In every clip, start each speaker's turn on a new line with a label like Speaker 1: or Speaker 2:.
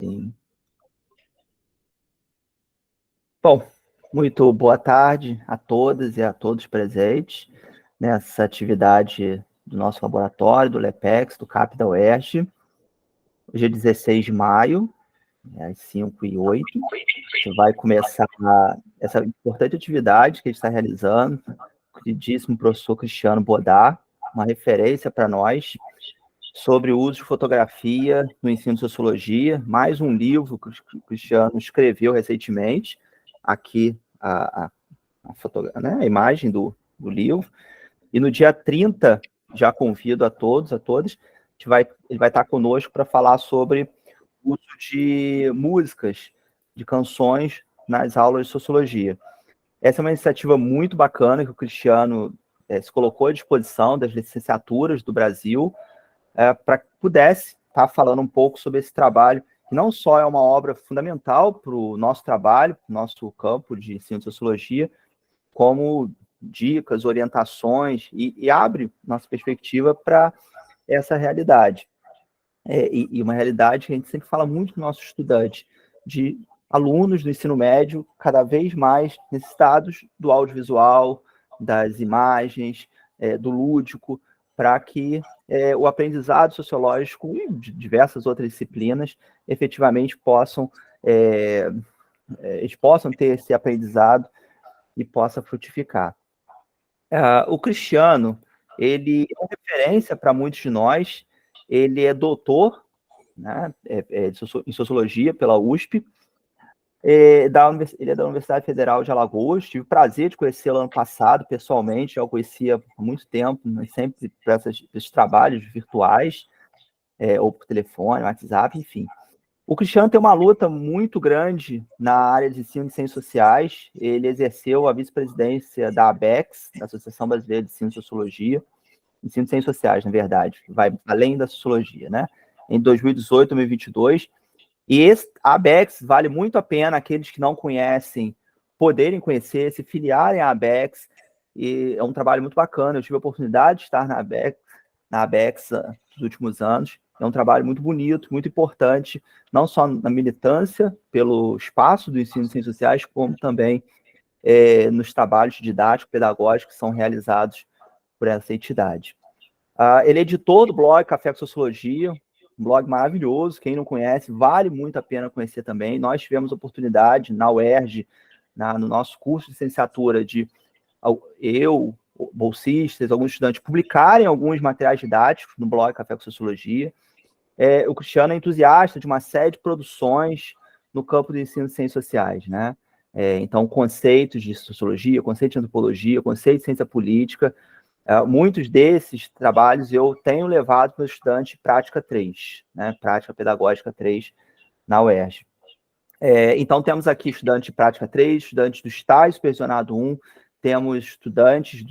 Speaker 1: Sim. Bom, muito boa tarde a todas e a todos presentes nessa atividade do nosso laboratório, do LEPEX, do CAP da UERJ. Hoje é 16 de maio, às 5h08. A gente vai começar essa importante atividade que a gente está realizando, o queridíssimo professor Cristiano Bodar, uma referência para nós sobre o uso de fotografia no ensino de sociologia, mais um livro que o Cristiano escreveu recentemente, aqui a imagem do livro, e no dia 30, já convido a todos, a todas, ele vai estar conosco para falar sobre o uso de músicas, de canções nas aulas de sociologia. Essa é uma iniciativa muito bacana que o Cristiano se colocou à disposição das licenciaturas do Brasil, para que pudesse estar falando um pouco sobre esse trabalho, que não só é uma obra fundamental para o nosso trabalho, para o nosso campo de ensino de sociologia, como dicas, orientações, e abre nossa perspectiva para essa realidade. E uma realidade que a gente sempre fala muito com nossos estudantes, de alunos do ensino médio cada vez mais necessitados do audiovisual, das imagens, do lúdico, para que o aprendizado sociológico e de diversas outras disciplinas efetivamente eles possam ter esse aprendizado e possa frutificar. O Cristiano, ele é uma referência para muitos de nós, ele é doutor, né, em sociologia pela USP, ele é da Universidade Federal de Alagoas, tive o prazer de conhecê-lo ano passado, pessoalmente, já o conhecia há muito tempo, mas sempre para esses trabalhos virtuais, ou por telefone, WhatsApp, enfim. O Cristiano tem uma luta muito grande na área de ensino de ciências sociais, ele exerceu a vice-presidência da ABEX, da Associação Brasileira de Ensino de Sociologia, ensino de ciências sociais, na verdade, vai além da sociologia, né? Em 2018, 2022, e a ABEX vale muito a pena aqueles que não conhecem poderem conhecer, se filiarem à ABEX, e é um trabalho muito bacana. Eu tive a oportunidade de estar na ABEX nos últimos anos. É um trabalho muito bonito, muito importante, não só na militância pelo espaço do ensino de ciências sociais, como também nos trabalhos didáticos, pedagógicos que são realizados por essa entidade. Ele é editor do blog Café com Sociologia, um blog maravilhoso, quem não conhece, vale muito a pena conhecer também. Nós tivemos a oportunidade na UERJ, no nosso curso de licenciatura, de bolsistas, alguns estudantes, publicarem alguns materiais didáticos no blog Café com Sociologia. O Cristiano é entusiasta de uma série de produções no campo do ensino de ciências sociais, né? Então, conceitos de sociologia, conceitos de antropologia, conceitos de ciência política, muitos desses trabalhos eu tenho levado para o estudante prática 3, né? Prática pedagógica 3 na UERJ. Então, temos aqui estudante de prática 3, estudantes do estágio supervisionado 1, temos estudantes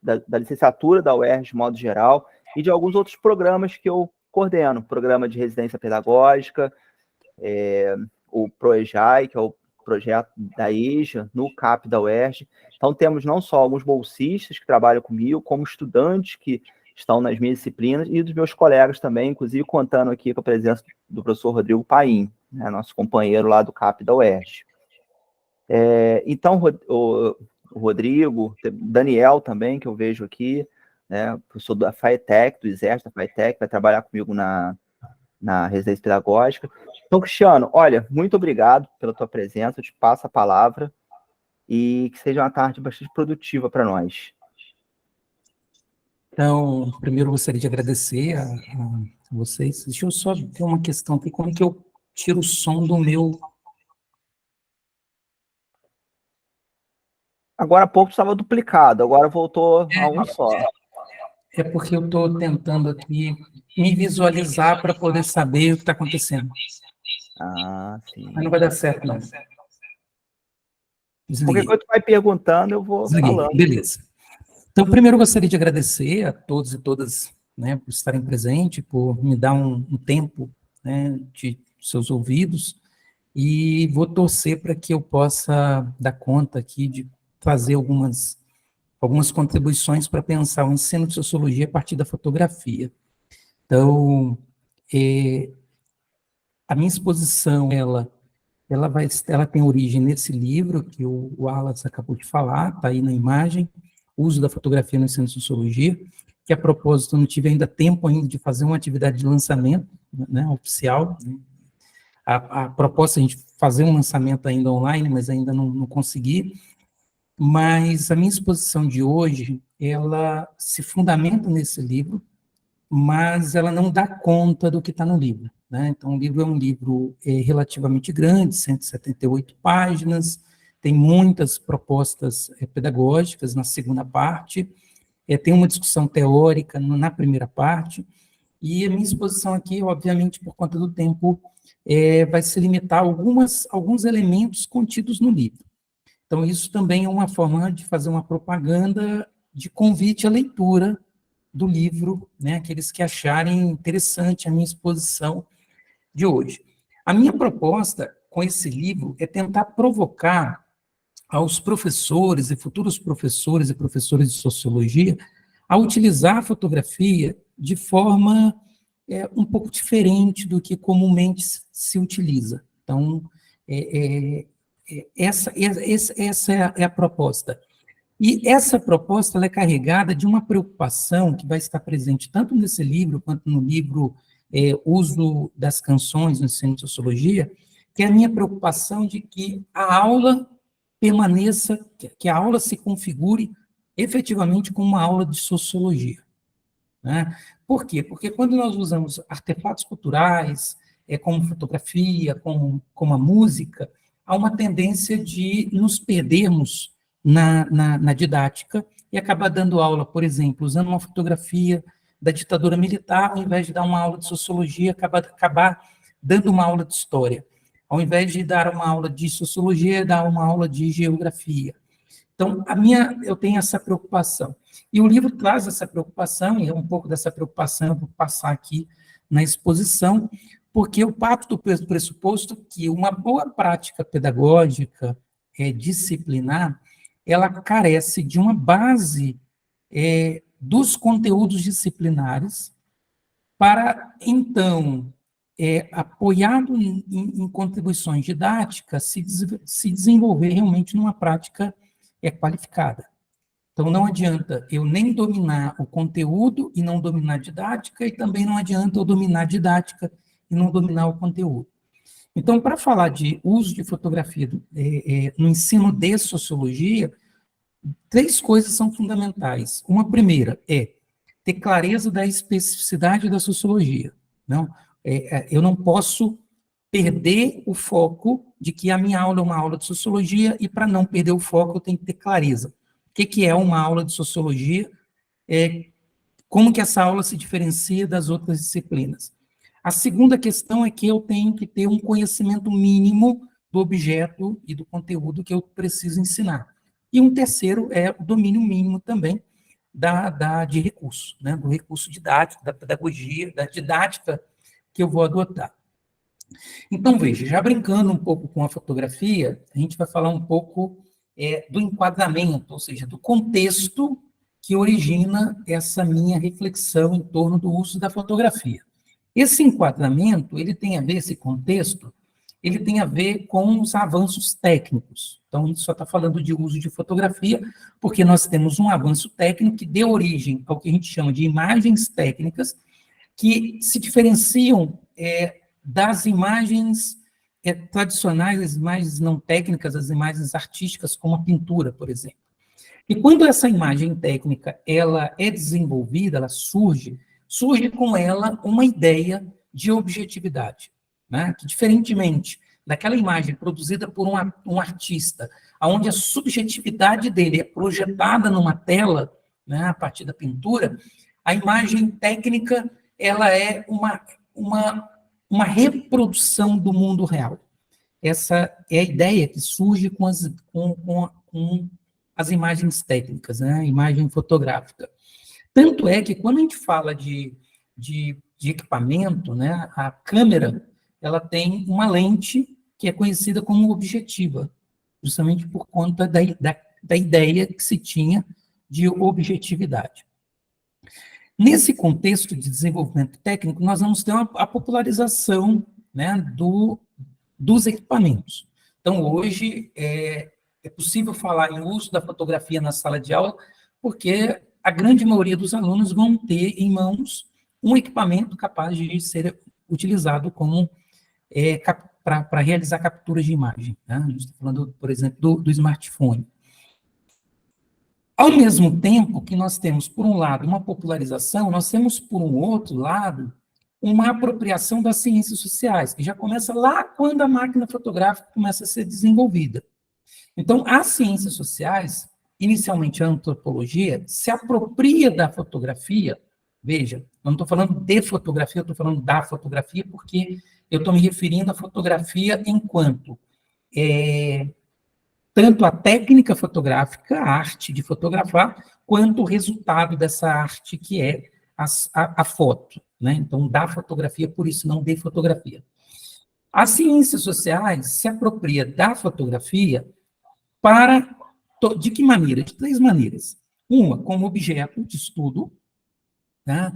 Speaker 1: da licenciatura da UERJ de modo geral, e de alguns outros programas que eu coordeno, programa de residência pedagógica, o PROEJAI, que é o projeto da EJA, no CAP da UERJ. Então, temos não só alguns bolsistas que trabalham comigo, como estudantes que estão nas minhas disciplinas, e dos meus colegas também, inclusive contando aqui com a presença do professor Rodrigo Paim, né, nosso companheiro lá do CAP da UERJ. Então, o Rodrigo, Daniel também, que eu vejo aqui, né, professor da FAETEC, do Exército da FAETEC, vai trabalhar comigo na residência pedagógica. Então, Cristiano, olha, muito obrigado pela tua presença, eu te passo a palavra e que seja uma tarde bastante produtiva para nós.
Speaker 2: Então, primeiro eu gostaria de agradecer a vocês. Deixa eu só ver uma questão aqui, como que eu tiro o som do meu...
Speaker 1: Agora há pouco estava duplicado, agora voltou a um só.
Speaker 2: É porque eu estou tentando aqui me visualizar para poder saber o que está acontecendo.
Speaker 1: Sim.
Speaker 2: Mas não vai dar certo, não.
Speaker 1: Porque quando tu vai perguntando, eu vou falando.
Speaker 2: Beleza. Então, primeiro eu gostaria de agradecer a todos e todas, né, por estarem presentes, por me dar um tempo, né, de seus ouvidos, e vou torcer para que eu possa dar conta aqui de fazer algumas contribuições para pensar o ensino de sociologia a partir da fotografia. Então, a minha exposição, ela tem origem nesse livro que o Wallace acabou de falar, está aí na imagem, Uso da Fotografia no Ensino de Sociologia, que a propósito não tive ainda tempo ainda de fazer uma atividade de lançamento, né, oficial. A proposta é a gente fazer um lançamento ainda online, mas ainda não consegui. Mas a minha exposição de hoje, ela se fundamenta nesse livro, mas ela não dá conta do que está no livro, né? Então, o livro é um livro relativamente grande, 178 páginas, tem muitas propostas pedagógicas na segunda parte, tem uma discussão teórica na primeira parte, e a minha exposição aqui, obviamente, por conta do tempo, vai se limitar a alguns elementos contidos no livro. Então, isso também é uma forma de fazer uma propaganda de convite à leitura do livro, né, aqueles que acharem interessante a minha exposição de hoje. A minha proposta com esse livro é tentar provocar aos professores e futuros professores e professores de sociologia a utilizar a fotografia de forma um pouco diferente do que comumente se utiliza. Então, essa é a proposta. E essa proposta ela é carregada de uma preocupação que vai estar presente tanto nesse livro, quanto no livro Uso das Canções no Ensino de Sociologia, que é a minha preocupação de que a aula permaneça, que a aula se configure efetivamente como uma aula de sociologia. Né? Por quê? Porque quando nós usamos artefatos culturais, como fotografia, como a música, há uma tendência de nos perdermos na didática e acabar dando aula, por exemplo, usando uma fotografia da ditadura militar, ao invés de dar uma aula de sociologia, acabar dando uma aula de história. Ao invés de dar uma aula de sociologia, dar uma aula de geografia. Então, eu tenho essa preocupação. E o livro traz essa preocupação, e um pouco dessa preocupação eu vou passar aqui na exposição, porque eu parto do pressuposto que uma boa prática pedagógica disciplinar, ela carece de uma base dos conteúdos disciplinares para, então, apoiado em contribuições didáticas, se desenvolver realmente numa prática qualificada. Então, não adianta eu nem dominar o conteúdo e não dominar a didática, e também não adianta eu dominar a didática e não dominar o conteúdo. Então, para falar de uso de fotografia no ensino de sociologia, 3 coisas são fundamentais. Uma primeira é ter clareza da especificidade da sociologia. Não, eu não posso perder o foco de que a minha aula é uma aula de sociologia, e para não perder o foco eu tenho que ter clareza. O que é uma aula de sociologia? Como que essa aula se diferencia das outras disciplinas? A segunda questão é que eu tenho que ter um conhecimento mínimo do objeto e do conteúdo que eu preciso ensinar. E um terceiro é o domínio mínimo também de recurso, né? Do recurso didático, da pedagogia, da didática que eu vou adotar. Então, veja, já brincando um pouco com a fotografia, a gente vai falar um pouco do enquadramento, ou seja, do contexto que origina essa minha reflexão em torno do uso da fotografia. Esse enquadramento, esse contexto, ele tem a ver com os avanços técnicos. Então, a gente só está falando de uso de fotografia, porque nós temos um avanço técnico que deu origem ao que a gente chama de imagens técnicas, que se diferenciam das imagens tradicionais, as imagens não técnicas, as imagens artísticas, como a pintura, por exemplo. E quando essa imagem técnica ela é desenvolvida, ela surge com ela uma ideia de objetividade, né? Que, diferentemente daquela imagem produzida por um artista, onde a subjetividade dele é projetada numa tela, né, a partir da pintura, a imagem técnica ela é uma reprodução do mundo real. Essa é a ideia que surge com as imagens técnicas, né? A imagem fotográfica. Tanto é que, quando a gente fala de equipamento, né, a câmera ela tem uma lente que é conhecida como objetiva, justamente por conta da ideia que se tinha de objetividade. Nesse contexto de desenvolvimento técnico, nós vamos ter a popularização né, dos equipamentos. Então, hoje, é possível falar em uso da fotografia na sala de aula, porque a grande maioria dos alunos vão ter em mãos um equipamento capaz de ser utilizado como para realizar capturas de imagem. Né? A gente está falando, por exemplo, do smartphone. Ao mesmo tempo que nós temos, por um lado, uma popularização, nós temos, por um outro lado, uma apropriação das ciências sociais, que já começa lá quando a máquina fotográfica começa a ser desenvolvida. Então, as ciências sociais, inicialmente a antropologia, se apropria da fotografia. Veja, eu não estou falando de fotografia, eu estou falando da fotografia, porque eu estou me referindo à fotografia enquanto tanto a técnica fotográfica, a arte de fotografar, quanto o resultado dessa arte, que é a foto. Né? Então, da fotografia, por isso não de fotografia. As ciências sociais se apropria da fotografia de que maneira? De 3 maneiras. Uma, como objeto de estudo. Tá?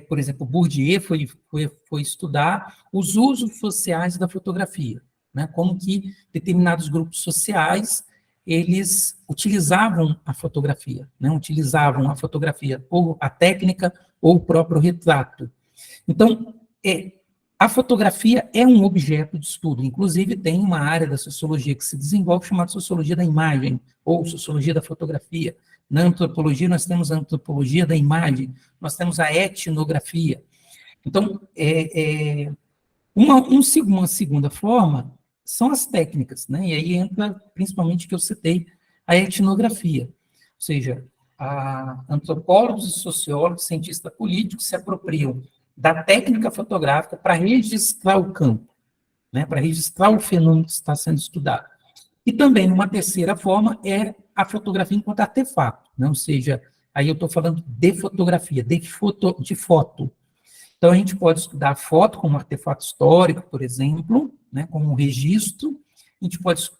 Speaker 2: Por exemplo, Bourdieu foi estudar os usos sociais da fotografia, né? Como que determinados grupos sociais, eles utilizavam a fotografia, né? Utilizavam a fotografia, ou a técnica, ou o próprio retrato. Então, a fotografia é um objeto de estudo, inclusive tem uma área da sociologia que se desenvolve chamada sociologia da imagem, ou sociologia da fotografia. Na antropologia, nós temos a antropologia da imagem, nós temos a etnografia. Então, uma segunda forma são as técnicas, né? E aí entra, principalmente, que eu citei, a etnografia. Ou seja, antropólogos e sociólogos, cientistas políticos se apropriam da técnica fotográfica para registrar o campo, né? Para registrar o fenômeno que está sendo estudado. E também, uma terceira forma, é a fotografia enquanto artefato, né? Ou seja, aí eu estou falando de fotografia, de foto. Então, a gente pode estudar a foto como artefato histórico, por exemplo, né, como um registro. A gente pode,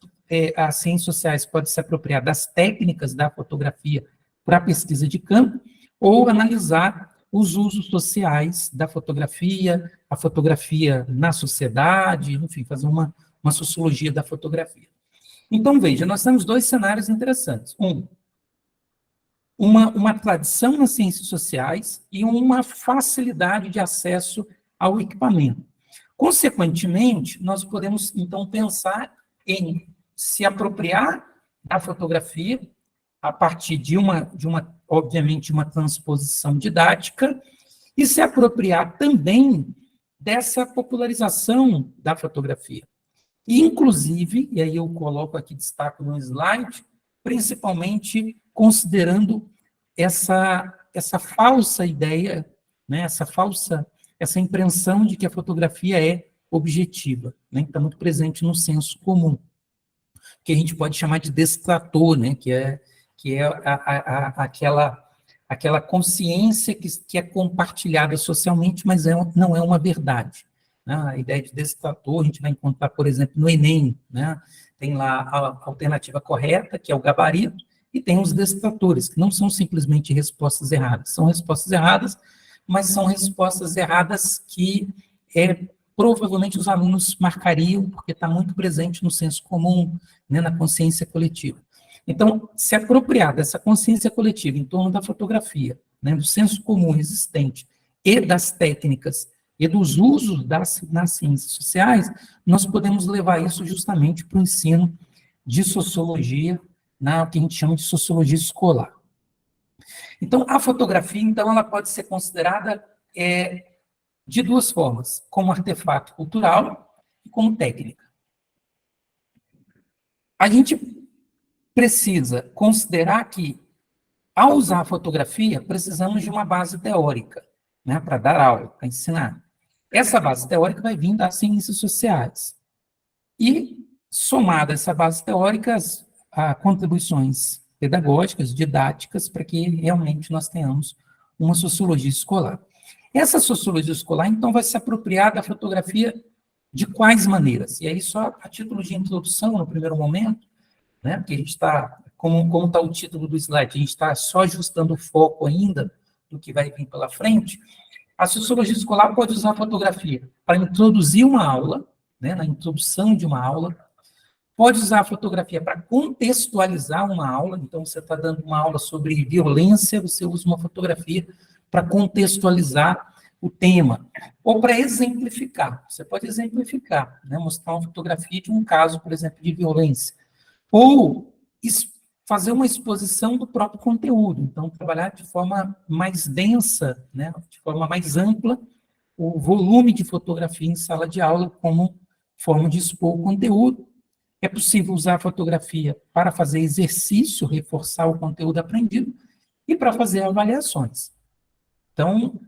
Speaker 2: as ciências sociais podem se apropriar das técnicas da fotografia para pesquisa de campo, ou analisar os usos sociais da fotografia, a fotografia na sociedade, enfim, fazer uma sociologia da fotografia. Então, veja, nós temos 2 cenários interessantes. Uma tradição nas ciências sociais e uma facilidade de acesso ao equipamento. Consequentemente, nós podemos, então, pensar em se apropriar da fotografia a partir de obviamente, uma transposição didática e se apropriar também dessa popularização da fotografia. Inclusive, e aí eu coloco aqui, destaco no slide, principalmente considerando essa falsa ideia, né, essa impressão de que a fotografia é objetiva, né, que está muito presente no senso comum, que a gente pode chamar de destrator, né, que é aquela consciência que é compartilhada socialmente, mas não é uma verdade. A ideia de destrator, a gente vai encontrar, por exemplo, no Enem, né? Tem lá a alternativa correta, que é o gabarito, e tem os destratores, que não são simplesmente respostas erradas. São respostas erradas, mas são respostas erradas que provavelmente os alunos marcariam, porque está muito presente no senso comum, né, na consciência coletiva. Então, se apropriar dessa consciência coletiva em torno da fotografia, né, do senso comum existente e das técnicas e dos usos nas ciências sociais, nós podemos levar isso justamente para o ensino de sociologia, o que a gente chama de sociologia escolar. Então, a fotografia, então, ela pode ser considerada de 2 formas, como artefato cultural e como técnica. A gente precisa considerar que, ao usar a fotografia, precisamos de uma base teórica, né, para dar aula, para ensinar. Essa base teórica vai vir das ciências sociais. E, somada a essa base teórica, há contribuições pedagógicas, didáticas, para que realmente nós tenhamos uma sociologia escolar. Essa sociologia escolar, então, vai se apropriar da fotografia de quais maneiras? E aí, só a título de introdução, no primeiro momento, né, porque a gente está, como está o título do slide, a gente está só ajustando o foco ainda do que vai vir pela frente. A sociologia escolar pode usar a fotografia para introduzir uma aula, né, na introdução de uma aula, pode usar a fotografia para contextualizar uma aula, então você está dando uma aula sobre violência, você usa uma fotografia para contextualizar o tema, ou para exemplificar, você pode exemplificar, né, mostrar uma fotografia de um caso, por exemplo, de violência, ou fazer uma exposição do próprio conteúdo, então trabalhar de forma mais densa, né, de forma mais ampla, o volume de fotografia em sala de aula como forma de expor o conteúdo. É possível usar a fotografia para fazer exercício, reforçar o conteúdo aprendido, e para fazer avaliações. Então,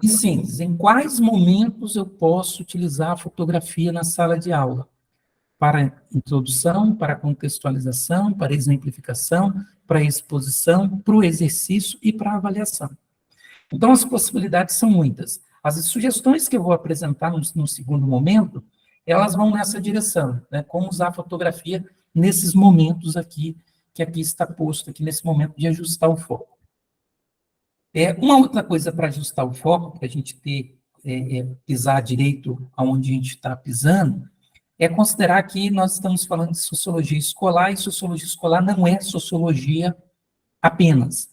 Speaker 2: sim, em quais momentos eu posso utilizar a fotografia na sala de aula? Para introdução, para contextualização, para exemplificação, para exposição, para o exercício e para avaliação. Então, as possibilidades são muitas. As sugestões que eu vou apresentar no segundo momento, elas vão nessa direção, né? Como usar a fotografia nesses momentos aqui, que aqui está posto, aqui nesse momento de ajustar o foco. Uma outra coisa para ajustar o foco, para a gente pisar direito aonde a gente está pisando, é considerar que nós estamos falando de sociologia escolar, e sociologia escolar não é sociologia apenas.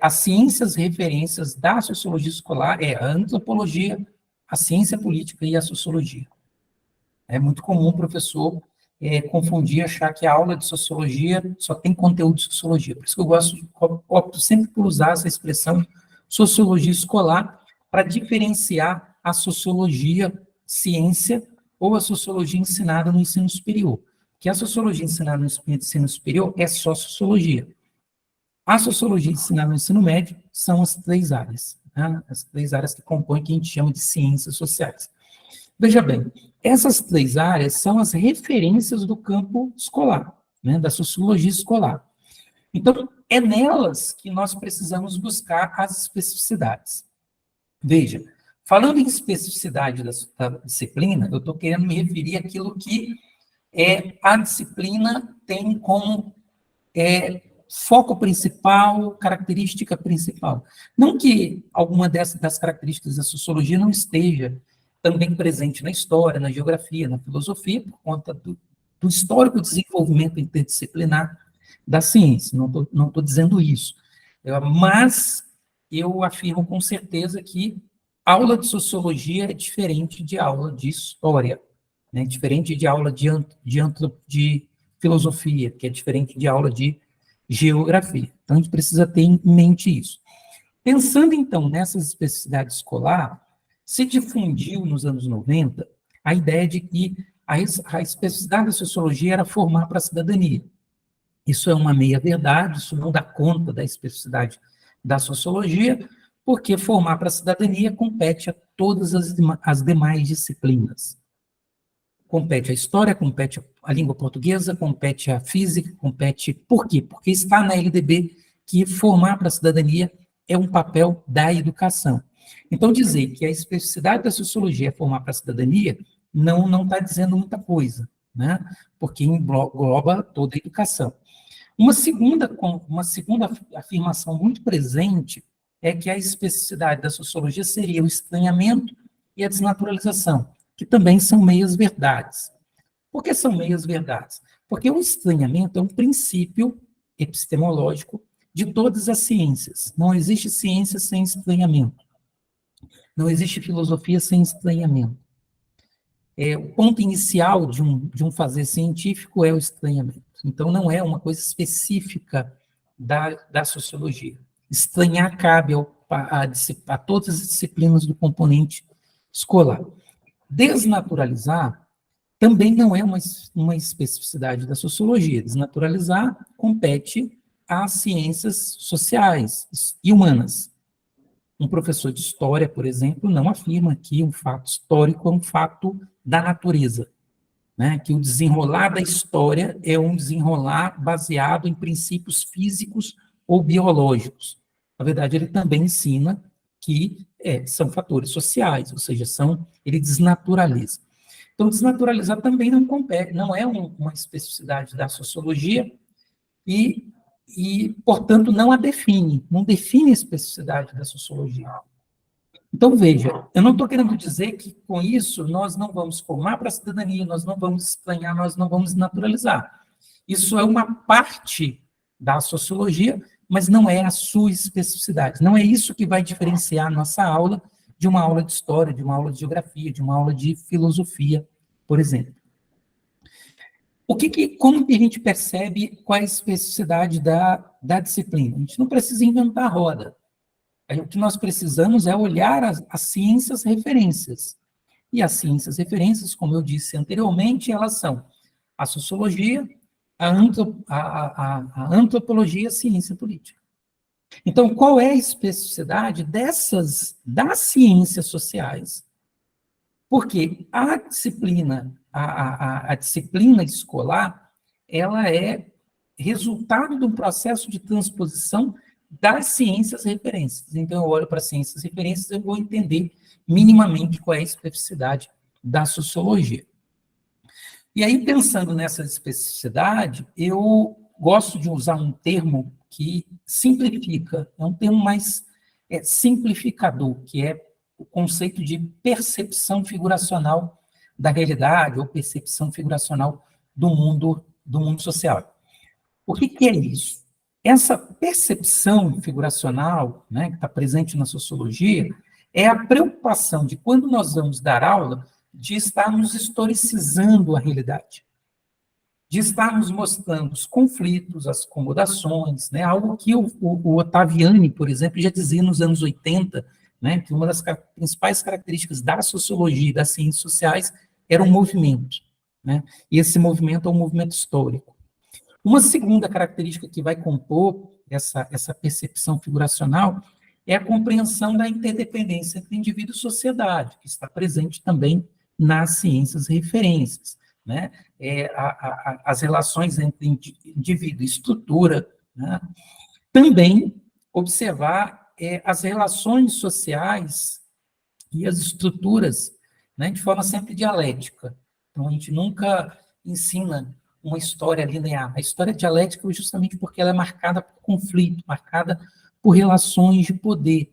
Speaker 2: As ciências referências da sociologia escolar é a antropologia, a ciência política e a sociologia. É muito comum o professor confundir, achar que a aula de sociologia só tem conteúdo de sociologia. Por isso que eu opto sempre por usar essa expressão sociologia escolar para diferenciar a sociologia ciência ou a sociologia ensinada no ensino superior. Que a sociologia ensinada no ensino superior é só sociologia. A sociologia ensinada no ensino médio são as 3 áreas, né? As 3 áreas que compõem o que a gente chama de ciências sociais. Veja bem, essas 3 áreas são as referências do campo escolar, né, da sociologia escolar. Então, é nelas que nós precisamos buscar as especificidades. Veja, falando em especificidade da disciplina, eu estou querendo me referir àquilo que a disciplina tem como foco principal, característica principal. Não que alguma das características da sociologia não esteja também presente na história, na geografia, na filosofia, por conta do histórico desenvolvimento interdisciplinar da ciência. Não estou dizendo isso. Mas eu afirmo com certeza que aula de sociologia é diferente de aula de história, né? Diferente de aula de filosofia, que é diferente de aula de geografia. Então, a gente precisa ter em mente isso. Pensando, então, nessas especificidades escolar, se difundiu nos anos 90 a ideia de que a especificidade da sociologia era formar para a cidadania. Isso é uma meia-verdade, isso não dá conta da especificidade da sociologia, porque formar para a cidadania compete a todas as demais disciplinas. Compete a história, compete a língua portuguesa, compete a física, compete... Por quê? Porque está na LDB que formar para a cidadania é um papel da educação. Então, dizer que a especificidade da sociologia é formar para a cidadania não está dizendo muita coisa, né? Porque engloba toda a educação. Uma segunda afirmação muito presente é que a especificidade da sociologia seria o estranhamento e a desnaturalização, que também são meias-verdades. Por que são meias-verdades? Porque o estranhamento é um princípio epistemológico de todas as ciências. Não existe ciência sem estranhamento. Não existe filosofia sem estranhamento. O ponto inicial de um fazer científico é o estranhamento. Então, não é uma coisa específica da sociologia. Estranhar cabe a todas as disciplinas do componente escolar. Desnaturalizar também não é uma especificidade da sociologia. Desnaturalizar compete às ciências sociais e humanas. Um professor de história, por exemplo, não afirma que um fato histórico é um fato da natureza, né? Que o desenrolar da história é um desenrolar baseado em princípios físicos ou biológicos. Na verdade, ele também ensina que são fatores sociais, ou seja, ele desnaturaliza. Então, desnaturalizar também não compete, não é uma especificidade da sociologia, e e, portanto, não a define, não define a especificidade da sociologia. Então, veja, eu não estou querendo dizer que, com isso, nós não vamos formar para a cidadania, nós não vamos estranhar, nós não vamos naturalizar. Isso é uma parte da sociologia, mas não é a sua especificidade. Não é isso que vai diferenciar a nossa aula de uma aula de história, de uma aula de geografia, de uma aula de filosofia, por exemplo. Como que a gente percebe qual é a especificidade da disciplina? A gente não precisa inventar a roda. O que nós precisamos é olhar as ciências referências. E as ciências referências, como eu disse anteriormente, elas são a sociologia, a antropologia e a ciência política. Então, qual é a especificidade das ciências sociais? Porque a disciplina escolar, ela é resultado de um processo de transposição das ciências referências. Então, eu olho para as ciências referências, eu vou entender minimamente qual é a especificidade da sociologia. E aí, pensando nessa especificidade, eu gosto de usar um termo que simplifica, é um termo mais simplificador, que é o conceito de percepção figuracional da realidade, ou percepção figuracional do mundo social. O que é isso? Essa percepção figuracional, né, que está presente na sociologia, é a preocupação de, quando nós vamos dar aula, de estarmos historicizando a realidade, de estarmos mostrando os conflitos, as acomodações, né, algo que o Ottaviani, por exemplo, já dizia nos anos 80, né, que uma das principais características da sociologia e das ciências sociais era um movimento, né, e esse movimento é um movimento histórico. Uma segunda característica que vai compor essa percepção figuracional é a compreensão da interdependência entre indivíduo e sociedade, que está presente também nas ciências referências, né? As relações entre indivíduo e estrutura, né? Também observar as relações sociais e as estruturas, né, de forma sempre dialética. Então, a gente nunca ensina uma história linear. A história dialética é justamente porque ela é marcada por conflito, marcada por relações de poder,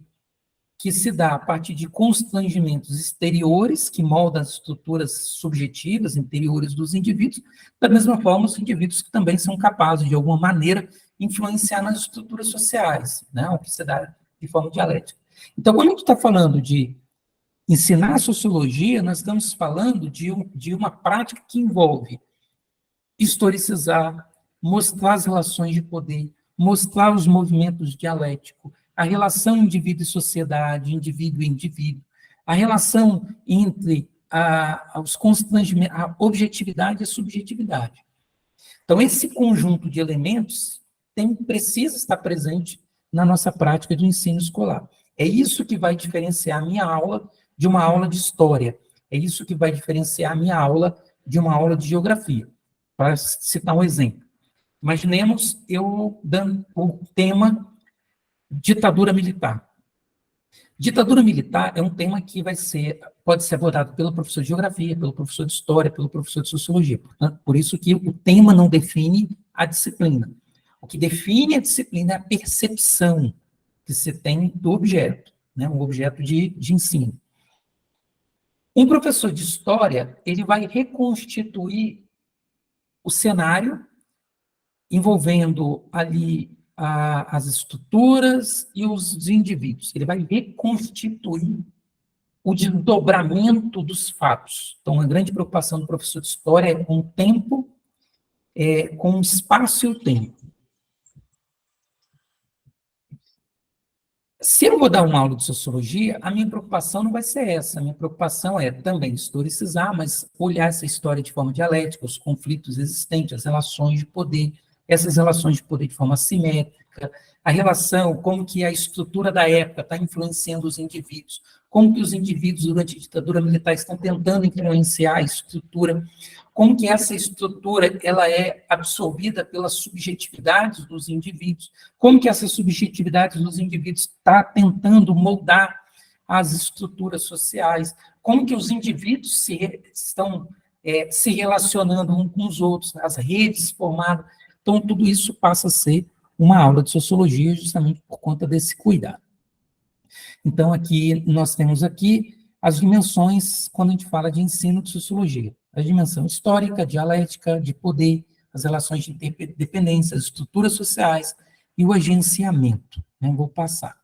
Speaker 2: que se dá a partir de constrangimentos exteriores, que moldam as estruturas subjetivas, interiores dos indivíduos, da mesma forma os indivíduos que também são capazes, de alguma maneira, influenciar nas estruturas sociais, né, o que se dá de forma dialética. Então, quando a gente está falando de ensinar a sociologia, nós estamos falando de uma prática que envolve historicizar, mostrar as relações de poder, mostrar os movimentos dialéticos, a relação indivíduo e sociedade, indivíduo e indivíduo, a relação entre os constrangimentos, a objetividade e a subjetividade. Então, esse conjunto de elementos precisa estar presente na nossa prática de ensino escolar. É isso que vai diferenciar a minha aula de uma aula de história. É isso que vai diferenciar a minha aula de uma aula de geografia. Para citar um exemplo. Imaginemos eu dando o tema ditadura militar. Ditadura militar é um tema que pode ser abordado pelo professor de geografia, pelo professor de história, pelo professor de sociologia. Portanto, por isso que o tema não define a disciplina. O que define a disciplina é a percepção que se tem do objeto, né, um objeto de ensino. Um professor de história, ele vai reconstituir o cenário envolvendo ali as estruturas e os indivíduos. Ele vai reconstituir o desdobramento dos fatos. Então, a grande preocupação do professor de história é com o tempo, com o espaço e o tempo. Se eu vou dar uma aula de sociologia, a minha preocupação não vai ser essa. A minha preocupação é também historicizar, mas olhar essa história de forma dialética, os conflitos existentes, as relações de poder, essas relações de poder de forma simétrica, a relação, como que a estrutura da época está influenciando os indivíduos, como que os indivíduos, durante a ditadura militar, estão tentando influenciar a estrutura, como que essa estrutura ela é absorvida pelas subjetividades dos indivíduos, como que essa subjetividade dos indivíduos está tentando moldar as estruturas sociais, como que os indivíduos estão se relacionando uns com os outros, as redes formadas. Então, tudo isso passa a ser uma aula de sociologia justamente por conta desse cuidado. Então, aqui, nós temos aqui as dimensões quando a gente fala de ensino de sociologia. A dimensão histórica, dialética, de poder, as relações de interdependência, as estruturas sociais e o agenciamento. Né? Vou passar.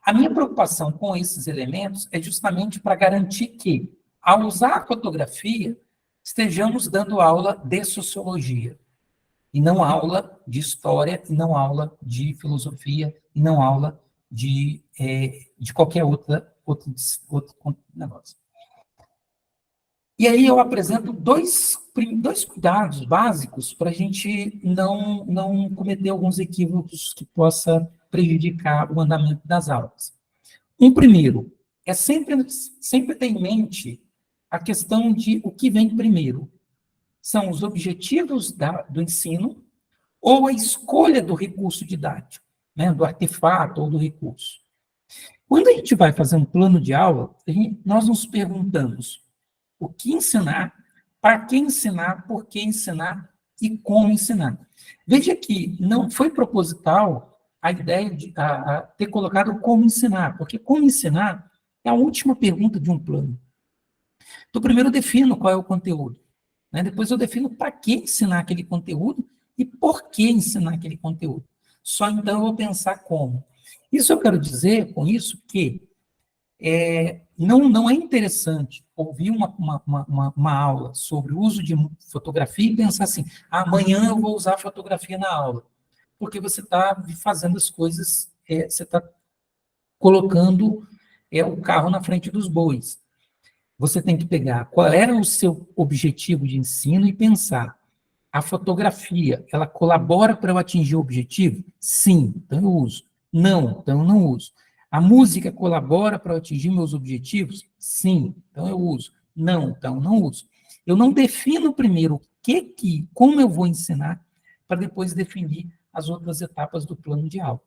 Speaker 2: A minha preocupação com esses elementos é justamente para garantir que, ao usar a fotografia, estejamos dando aula de sociologia, e não aula de história, e não aula de filosofia, e não aula de qualquer outro negócio. E aí eu apresento dois cuidados básicos para a gente não cometer alguns equívocos que possa prejudicar o andamento das aulas. Um primeiro é sempre ter em mente a questão de o que vem primeiro. São os objetivos do ensino ou a escolha do recurso didático, né, do artefato ou do recurso. Quando a gente vai fazer um plano de aula, nós nos perguntamos o que ensinar, para quem ensinar, por que ensinar e como ensinar. Veja que não foi proposital a ideia de ter colocado como ensinar, porque como ensinar é a última pergunta de um plano. Então, primeiro eu defino qual é o conteúdo, né? Depois eu defino para que ensinar aquele conteúdo e por que ensinar aquele conteúdo. Só então eu vou pensar como. Isso eu quero dizer com isso que não é interessante ouvir uma aula sobre o uso de fotografia e pensar assim, amanhã eu vou usar fotografia na aula, porque você está fazendo as coisas, você está colocando o carro na frente dos bois. Você tem que pegar qual era o seu objetivo de ensino e pensar, a fotografia, ela colabora para eu atingir o objetivo? Sim, então eu uso. Não, então eu não uso. A música colabora para eu atingir meus objetivos? Sim, então eu uso. Não, então eu não uso. Eu não defino primeiro como eu vou ensinar, para depois definir as outras etapas do plano de aula.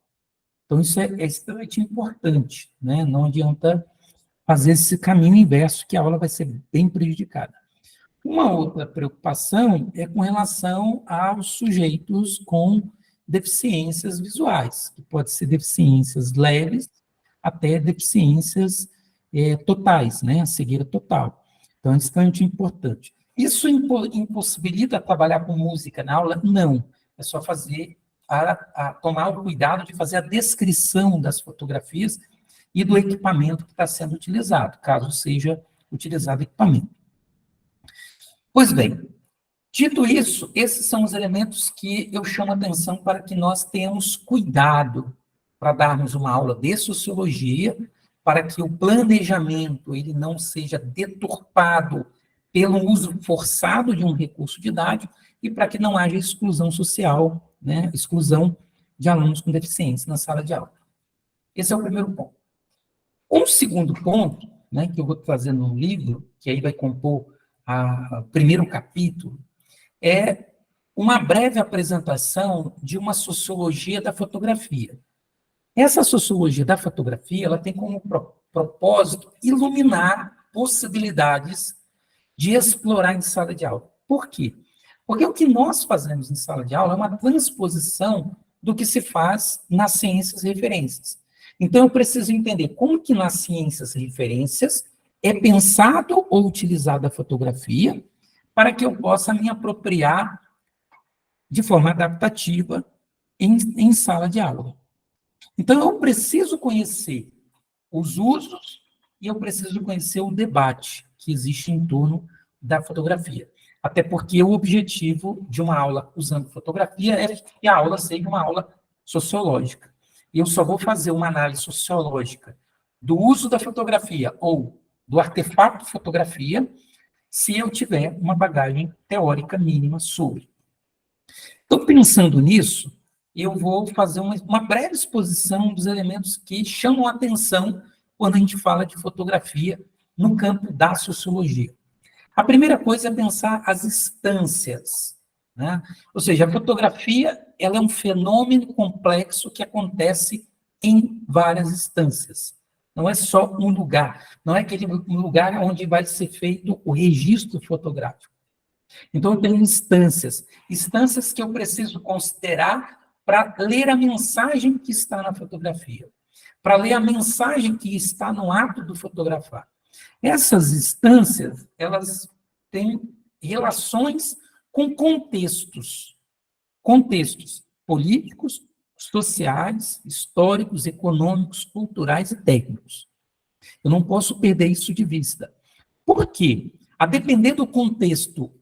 Speaker 2: Então isso é extremamente importante, né? Não adianta fazer esse caminho inverso, que a aula vai ser bem prejudicada. Uma outra preocupação é com relação aos sujeitos com deficiências visuais, que pode ser deficiências leves até deficiências totais, né, a cegueira total. Então, é extremamente importante. Isso impossibilita trabalhar com música na aula? Não. É só tomar o cuidado de fazer a descrição das fotografias e do equipamento que está sendo utilizado, caso seja utilizado equipamento. Pois bem, dito isso, esses são os elementos que eu chamo a atenção para que nós tenhamos cuidado para darmos uma aula de sociologia, para que o planejamento ele não seja deturpado pelo uso forçado de um recurso didático e para que não haja exclusão social, né, exclusão de alunos com deficiência na sala de aula. Esse é o primeiro ponto. Um segundo ponto, né, que eu vou trazer no livro, que aí vai compor o primeiro capítulo, é uma breve apresentação de uma sociologia da fotografia. Essa sociologia da fotografia, ela tem como propósito iluminar possibilidades de explorar em sala de aula. Por quê? Porque o que nós fazemos em sala de aula é uma transposição do que se faz nas ciências referências. Então, eu preciso entender como que nas ciências referências é pensado ou utilizada a fotografia para que eu possa me apropriar de forma adaptativa em sala de aula. Então, eu preciso conhecer os usos e eu preciso conhecer o debate que existe em torno da fotografia. Até porque o objetivo de uma aula usando fotografia é que a aula seja uma aula sociológica. E eu só vou fazer uma análise sociológica do uso da fotografia ou do artefato fotografia se eu tiver uma bagagem teórica mínima sobre. Então, pensando nisso, eu vou fazer uma breve exposição dos elementos que chamam a atenção quando a gente fala de fotografia no campo da sociologia. A primeira coisa é pensar as instâncias, né? Ou seja, a fotografia ela é um fenômeno complexo que acontece em várias instâncias. Não é só um lugar, não é aquele lugar onde vai ser feito o registro fotográfico. Então, eu tenho instâncias que eu preciso considerar para ler a mensagem que está na fotografia, para ler a mensagem que está no ato do fotografar. Essas instâncias, elas têm relações com contextos políticos, sociais, históricos, econômicos, culturais e técnicos. Eu não posso perder isso de vista. Por quê? A depender do contexto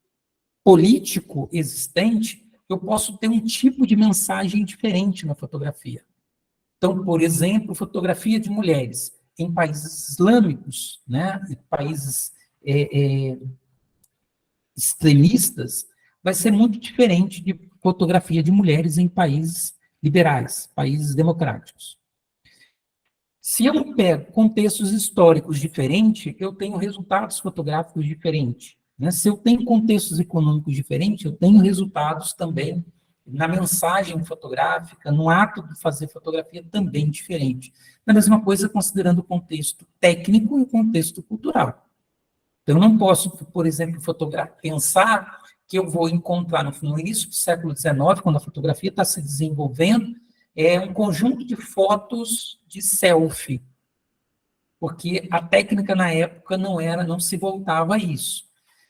Speaker 2: político existente, eu posso ter um tipo de mensagem diferente na fotografia. Então, por exemplo, fotografia de mulheres em países islâmicos, né, países extremistas, vai ser muito diferente de fotografia de mulheres em países liberais, países democráticos. Se eu pego contextos históricos diferentes, eu tenho resultados fotográficos diferentes. Né? Se eu tenho contextos econômicos diferentes, eu tenho resultados também na mensagem fotográfica, no ato de fazer fotografia também diferente. A mesma coisa considerando o contexto técnico e o contexto cultural. Então, eu não posso, por exemplo, pensar que eu vou encontrar no início do século XIX, quando a fotografia está se desenvolvendo, um conjunto de fotos de selfie, porque a técnica na época não se voltava a isso.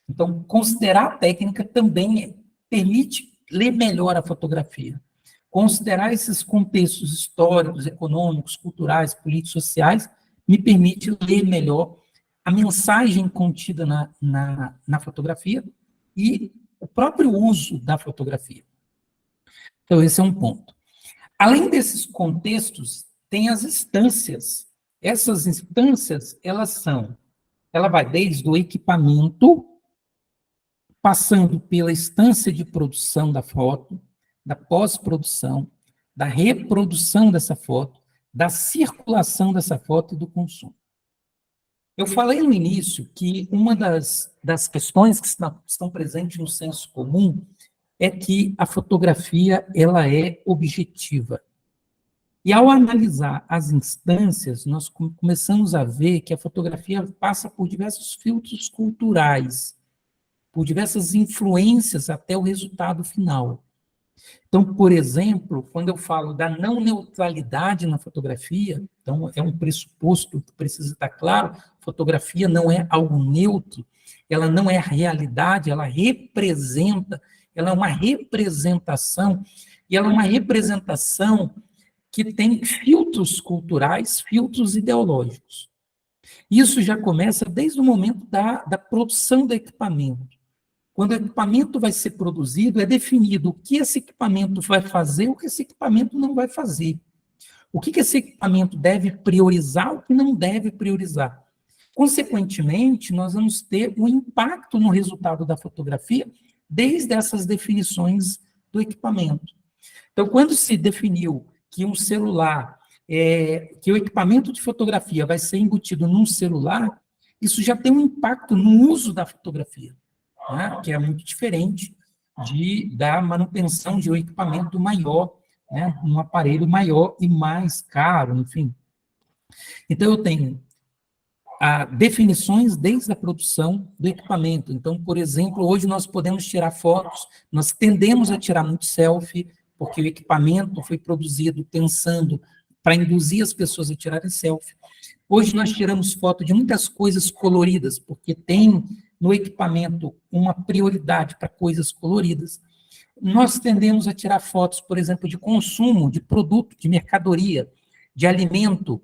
Speaker 2: Então, considerar a técnica também permite ler melhor a fotografia. Considerar esses contextos históricos, econômicos, culturais, políticos, sociais, me permite ler melhor a mensagem contida na fotografia e o próprio uso da fotografia. Então, esse é um ponto. Além desses contextos, tem as instâncias. Essas instâncias, ela vai desde o equipamento, passando pela instância de produção da foto, da pós-produção, da reprodução dessa foto, da circulação dessa foto e do consumo. Eu falei no início que uma das questões que estão presentes no senso comum é que a fotografia ela é objetiva. E ao analisar as instâncias, nós começamos a ver que a fotografia passa por diversos filtros culturais, por diversas influências até o resultado final. Então, por exemplo, quando eu falo da não neutralidade na fotografia, então é um pressuposto que precisa estar claro, fotografia não é algo neutro, ela não é a realidade, ela representa, ela é uma representação, e ela é uma representação que tem filtros culturais, filtros ideológicos. Isso já começa desde o momento da produção do equipamento. Quando o equipamento vai ser produzido, é definido o que esse equipamento vai fazer, o que esse equipamento não vai fazer. O que esse equipamento deve priorizar, o que não deve priorizar. Consequentemente, nós vamos ter um impacto no resultado da fotografia desde essas definições do equipamento. Então, quando se definiu que um celular, que o equipamento de fotografia vai ser embutido num celular, isso já tem um impacto no uso da fotografia, né, que é muito diferente da manutenção de um equipamento maior, né, um aparelho maior e mais caro, enfim. Então, eu tenho definições desde a produção do equipamento. Então, por exemplo, hoje nós podemos tirar fotos, nós tendemos a tirar muito selfie, porque o equipamento foi produzido pensando para induzir as pessoas a tirarem selfie. Hoje nós tiramos foto de muitas coisas coloridas, porque tem no equipamento uma prioridade para coisas coloridas. Nós tendemos a tirar fotos, por exemplo, de consumo, de produto, de mercadoria, de alimento,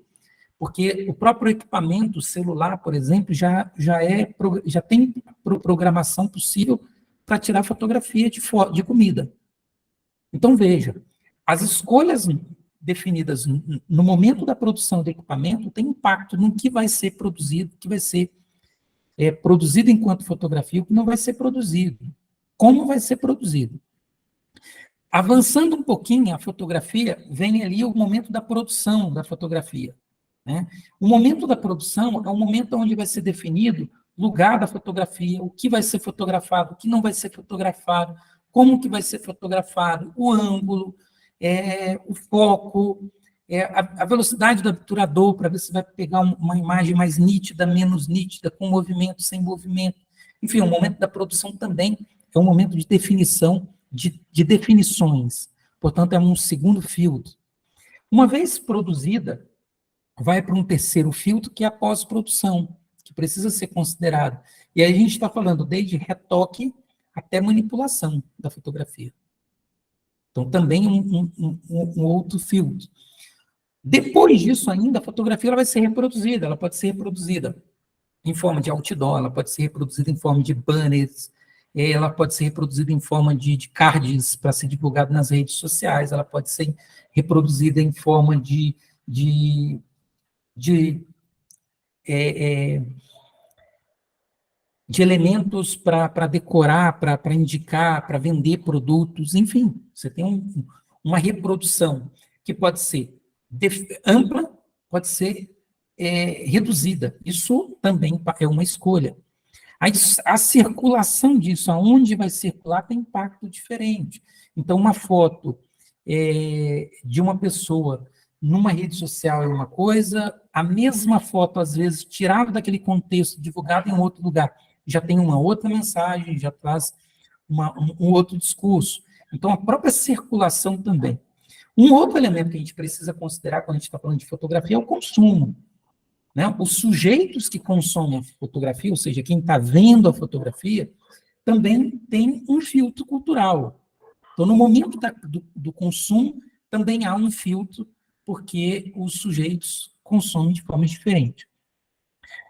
Speaker 2: porque o próprio equipamento celular, por exemplo, já tem programação possível para tirar fotografia de comida. Então, veja, as escolhas definidas no momento da produção do equipamento têm impacto no que vai ser produzido, que vai ser produzido enquanto fotografia, o que não vai ser produzido, como vai ser produzido. Avançando um pouquinho, a fotografia, vem ali o momento da produção da fotografia. Né? O momento da produção é o momento onde vai ser definido o lugar da fotografia, o que vai ser fotografado, o que não vai ser fotografado, como que vai ser fotografado, o ângulo, o foco, a velocidade do obturador, para ver se vai pegar uma imagem mais nítida, menos nítida, com movimento, sem movimento. Enfim, o momento da produção também é um momento de definição, de definições. portanto, é um segundo filtro. Uma vez produzida, vai para um terceiro filtro, que é a pós-produção, que precisa ser considerado. E aí a gente está falando desde retoque até manipulação da fotografia. Então, também um outro filtro. Depois disso ainda, a fotografia ela vai ser reproduzida, ela pode ser reproduzida em forma de outdoor, ela pode ser reproduzida em forma de banners, ela pode ser reproduzida em forma de cards para ser divulgado nas redes sociais, ela pode ser reproduzida em forma de elementos para decorar, para indicar, para vender produtos, enfim, você tem uma reprodução que pode ser ampla, pode ser reduzida. Isso também é uma escolha. A circulação disso, aonde vai circular, tem impacto diferente. Então, uma foto de uma pessoa numa rede social é uma coisa, a mesma foto, às vezes, tirada daquele contexto, divulgada em outro lugar, já tem uma outra mensagem, já traz um outro discurso. Então, a própria circulação também. Um outro elemento que a gente precisa considerar quando a gente está falando de fotografia é o consumo. Né? Os sujeitos que consomem a fotografia, ou seja, quem está vendo a fotografia, também tem um filtro cultural. Então, no momento do consumo, também há um filtro, porque os sujeitos consomem de forma diferente.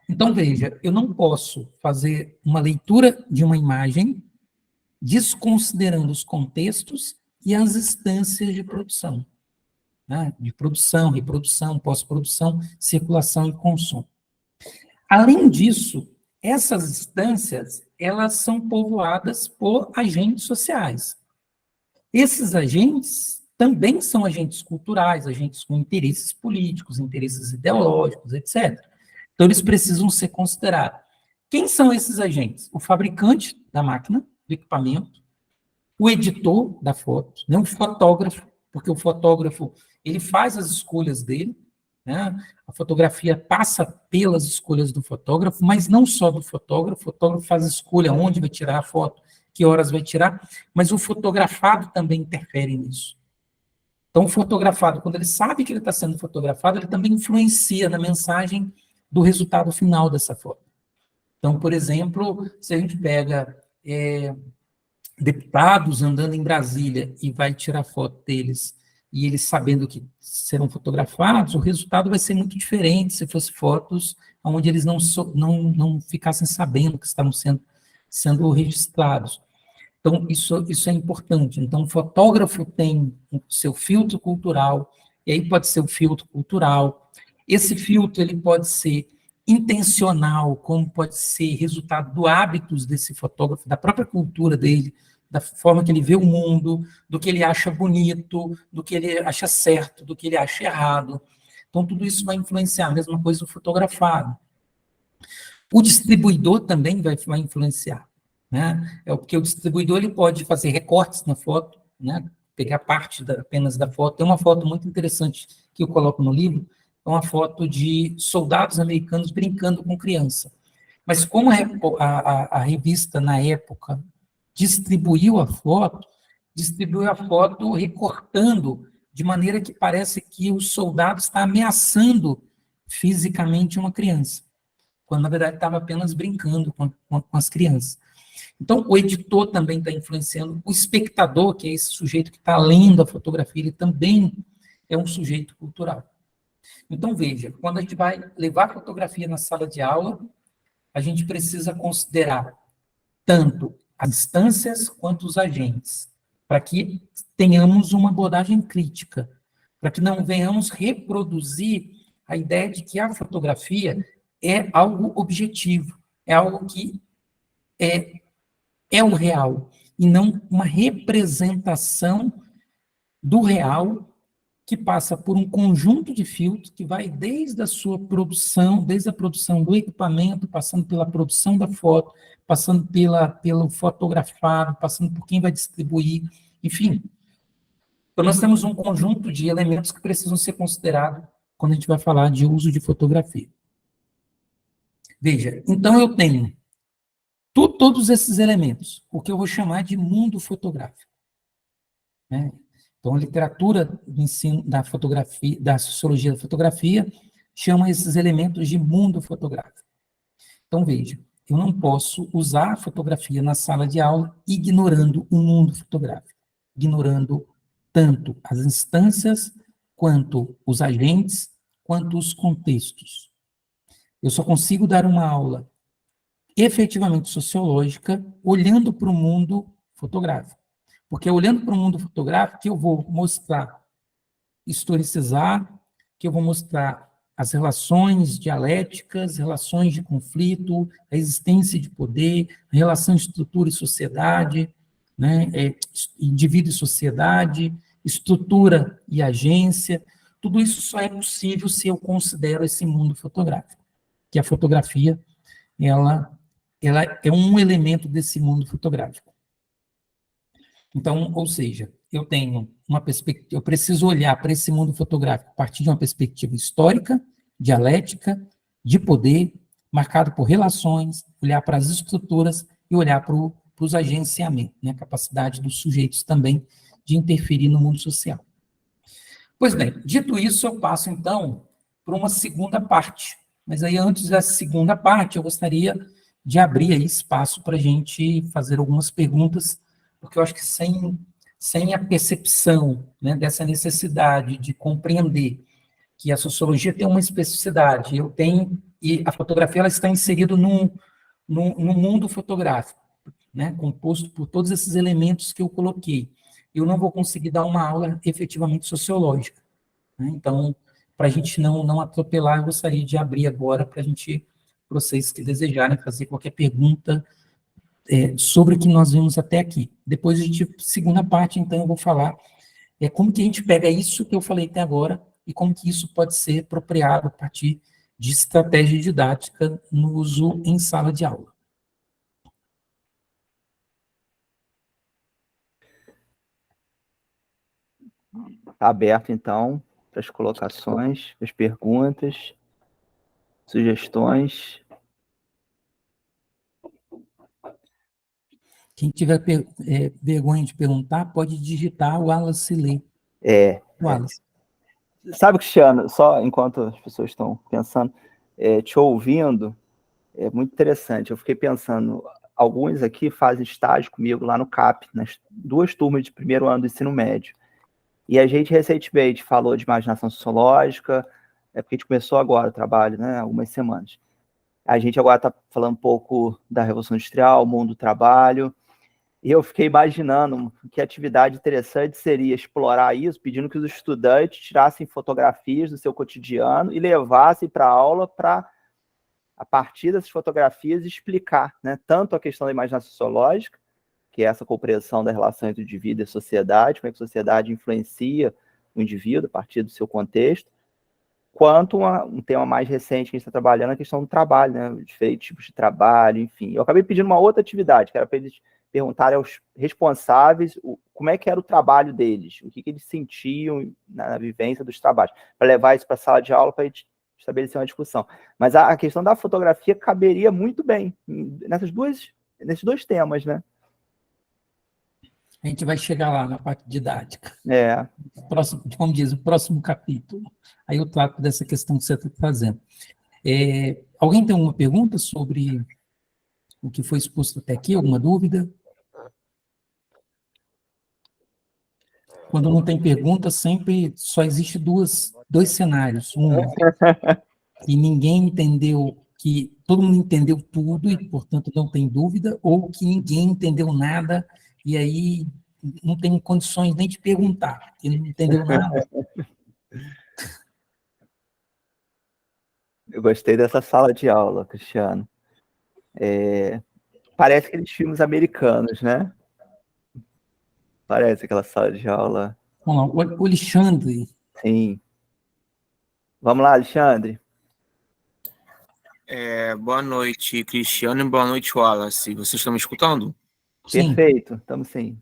Speaker 2: Então, veja, eu não posso fazer uma leitura de uma imagem desconsiderando os contextos e as instâncias de produção. Né? De produção, reprodução, pós-produção, circulação e consumo. Além disso, essas instâncias, elas são povoadas por agentes sociais. Esses agentes também são agentes culturais, agentes com interesses políticos, interesses ideológicos, etc. Então, eles precisam ser considerados. Quem são esses agentes? O fabricante da máquina, do equipamento, o editor da foto, né? O fotógrafo, porque o fotógrafo ele faz as escolhas dele, né? A fotografia passa pelas escolhas do fotógrafo, mas não só do fotógrafo, o fotógrafo faz a escolha onde vai tirar a foto, que horas vai tirar, mas o fotografado também interfere nisso. Então, o fotografado, quando ele sabe que ele está sendo fotografado, ele também influencia na mensagem do resultado final dessa foto. Então, por exemplo, se a gente pega deputados andando em Brasília e vai tirar foto deles, e eles sabendo que serão fotografados, o resultado vai ser muito diferente se fosse fotos onde eles não ficassem sabendo que estavam sendo registrados. Então, isso é importante. Então, o fotógrafo tem o seu filtro cultural, e aí pode ser o filtro cultural. Esse filtro ele pode ser intencional, como pode ser resultado do hábitos desse fotógrafo, da própria cultura dele, da forma que ele vê o mundo, do que ele acha bonito, do que ele acha certo, do que ele acha errado. Então, tudo isso vai influenciar. A mesma coisa do fotografado. O distribuidor também vai influenciar. Né? Porque o distribuidor ele pode fazer recortes na foto, né? Pegar parte apenas da foto. Tem uma foto muito interessante que eu coloco no livro, é uma foto de soldados americanos brincando com criança. Mas como a revista, na época, distribuiu a foto recortando, de maneira que parece que o soldado está ameaçando fisicamente uma criança, quando, na verdade, estava apenas brincando com as crianças. Então, o editor também está influenciando, o espectador, que é esse sujeito que está lendo a fotografia, ele também é um sujeito cultural. Então, veja, quando a gente vai levar a fotografia na sala de aula, a gente precisa considerar tanto as instâncias quanto os agentes, para que tenhamos uma abordagem crítica, para que não venhamos reproduzir a ideia de que a fotografia é algo objetivo, é algo que é o real, e não uma representação do real que passa por um conjunto de filtros que vai desde a sua produção, desde a produção do equipamento, passando pela produção da foto, passando pelo fotografado, passando por quem vai distribuir, enfim. Então, nós temos um conjunto de elementos que precisam ser considerados quando a gente vai falar de uso de fotografia. Veja, então eu tenho todos esses elementos, o que eu vou chamar de mundo fotográfico. Né? Então, a literatura do ensino da fotografia, da sociologia da fotografia, chama esses elementos de mundo fotográfico. Então, veja, eu não posso usar a fotografia na sala de aula ignorando o mundo fotográfico, ignorando tanto as instâncias, quanto os agentes, quanto os contextos. Eu só consigo dar uma aula efetivamente sociológica olhando para o mundo fotográfico. Porque é olhando para o mundo fotográfico que eu vou mostrar, historicizar, que eu vou mostrar as relações dialéticas, relações de conflito, a existência de poder, a relação estrutura e sociedade, né, indivíduo e sociedade, estrutura e agência. Tudo isso só é possível se eu considero esse mundo fotográfico, que a fotografia, ela é um elemento desse mundo fotográfico. Então, ou seja, eu tenho uma perspectiva, eu preciso olhar para esse mundo fotográfico a partir de uma perspectiva histórica, dialética, de poder, marcado por relações, olhar para as estruturas e olhar para os agenciamentos, né, a capacidade dos sujeitos também de interferir no mundo social. Pois bem, dito isso, eu passo então para uma segunda parte. Mas aí, antes da segunda parte, eu gostaria de abrir aí espaço para a gente fazer algumas perguntas, porque eu acho que sem a percepção, né, dessa necessidade de compreender que a sociologia tem uma especificidade, e a fotografia ela está inserida no mundo fotográfico, né, composto por todos esses elementos que eu coloquei. Eu não vou conseguir dar uma aula efetivamente sociológica, né? Então, para a gente não atropelar, eu gostaria de abrir agora para vocês que desejarem fazer qualquer pergunta sobre o que nós vimos até aqui. Depois, segunda parte, então, eu vou falar como que a gente pega isso que eu falei até agora e como que isso pode ser apropriado a partir de estratégia didática no uso em sala de aula.
Speaker 1: Está aberto, então, para as colocações, as perguntas, sugestões.
Speaker 2: Quem tiver vergonha de perguntar, pode digitar o Wallace Lê. Wallace.
Speaker 1: Sabe, Cristiano, só enquanto as pessoas estão pensando, te ouvindo, é muito interessante. Eu fiquei pensando, alguns aqui fazem estágio comigo lá no CAP, nas 2 turmas de primeiro ano do ensino médio. E a gente recentemente falou de imaginação sociológica, porque a gente começou agora o trabalho, né, algumas semanas. A gente agora está falando um pouco da Revolução Industrial, mundo do trabalho, e eu fiquei imaginando que atividade interessante seria explorar isso, pedindo que os estudantes tirassem fotografias do seu cotidiano e levassem para a aula para, a partir dessas fotografias, explicar, né, tanto a questão da imaginação sociológica, que é essa compreensão da relação entre o indivíduo e a sociedade, como é que a sociedade influencia o indivíduo a partir do seu contexto, quanto um tema mais recente que a gente está trabalhando, a questão do trabalho, né, diferentes tipos de trabalho, enfim. Eu acabei pedindo uma outra atividade, que era para eles perguntarem aos responsáveis como é que era o trabalho deles, o que eles sentiam na vivência dos trabalhos, para levar isso para a sala de aula para a gente estabelecer uma discussão. Mas a questão da fotografia caberia muito bem nesses 2 temas, né?
Speaker 2: A gente vai chegar lá na parte didática.
Speaker 1: Próximo,
Speaker 2: como diz, o próximo capítulo. Aí eu trato dessa questão que você está fazendo. Alguém tem alguma pergunta sobre o que foi exposto até aqui? Alguma dúvida? Quando não tem pergunta, sempre só existe dois cenários. Um, que ninguém entendeu, que todo mundo entendeu tudo e, portanto, não tem dúvida, ou que ninguém entendeu nada e aí não tem condições nem de perguntar, porque não entendeu nada.
Speaker 1: Eu gostei dessa sala de aula, Cristiano. Parece aqueles filmes americanos, né? Parece aquela sala de aula.
Speaker 2: Vamos lá, o Alexandre.
Speaker 1: Sim. Vamos lá, Alexandre.
Speaker 3: Boa noite, Cristiano, e boa noite, Wallace. Vocês estão me escutando?
Speaker 2: Sim.
Speaker 1: Perfeito, estamos sim.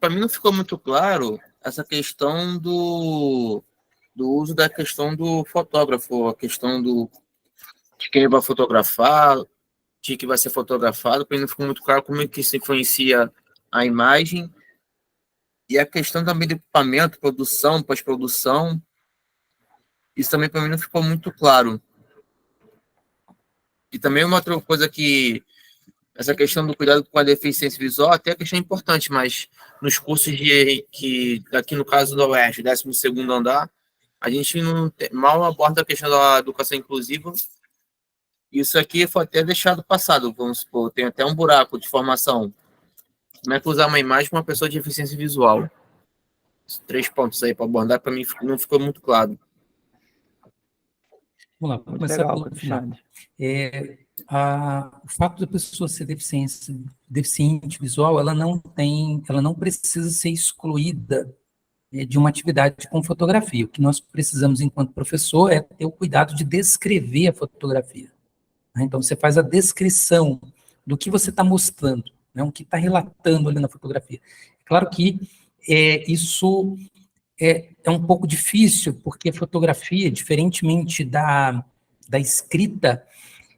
Speaker 3: Para mim não ficou muito claro essa questão do uso da questão do fotógrafo, a questão de quem vai fotografar, de que vai ser fotografado. Para mim não ficou muito claro como é que isso influencia a imagem E a questão também do equipamento, produção, pós-produção, isso também para mim não ficou muito claro. E também uma outra coisa que essa questão do cuidado com a deficiência visual até a questão importante, mas nos cursos que aqui no caso da UERJ, 12º andar, a gente mal aborda a questão da educação inclusiva. Isso aqui foi até deixado passado, vamos supor, tem até um buraco de formação. Como é que usar uma imagem com uma pessoa de deficiência visual? 3 pontos aí para abordar, para mim não ficou muito claro.
Speaker 2: Vamos lá, vou
Speaker 1: Muito
Speaker 2: começar
Speaker 1: legal,
Speaker 2: pelo final.
Speaker 1: Alexandre.
Speaker 2: O fato da pessoa ser deficiente visual, ela não precisa ser excluída de uma atividade com fotografia. O que nós precisamos, enquanto professor, é ter o cuidado de descrever a fotografia. Né? Então, você faz a descrição do que você está mostrando, né? O que está relatando ali na fotografia. Claro que isso é um pouco difícil, porque a fotografia, diferentemente da escrita,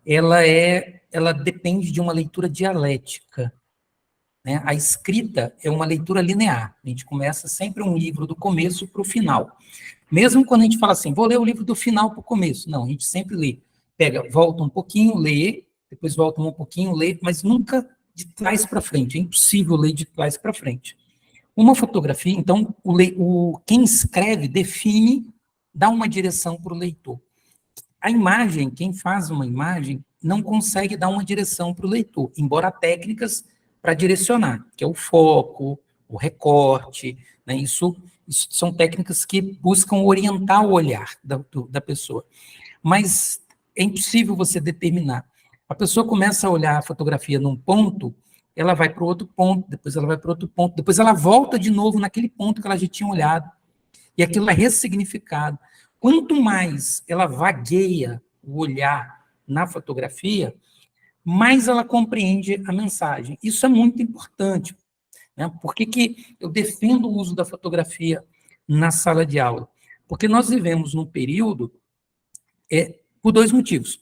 Speaker 2: ela depende de uma leitura dialética. Né? A escrita é uma leitura linear. A gente começa sempre um livro do começo para o final. Mesmo quando a gente fala assim, vou ler o livro do final para o começo. Não, a gente sempre lê. Volta um pouquinho, lê, depois volta um pouquinho, lê, mas nunca de trás para frente. É impossível ler de trás para frente. Uma fotografia, então, quem escreve define, dá uma direção para o leitor. A imagem, quem faz uma imagem, não consegue dar uma direção para o leitor, embora há técnicas para direcionar, que é o foco, o recorte, né? Isso são técnicas que buscam orientar o olhar da pessoa. Mas é impossível você determinar. A pessoa começa a olhar a fotografia num ponto, ela vai para outro ponto, depois ela vai para outro ponto, depois ela volta de novo naquele ponto que ela já tinha olhado, e aquilo é ressignificado. Quanto mais ela vagueia o olhar na fotografia, mais ela compreende a mensagem. Isso é muito importante. Né? Por que eu defendo o uso da fotografia na sala de aula? Porque nós vivemos num período por 2 motivos.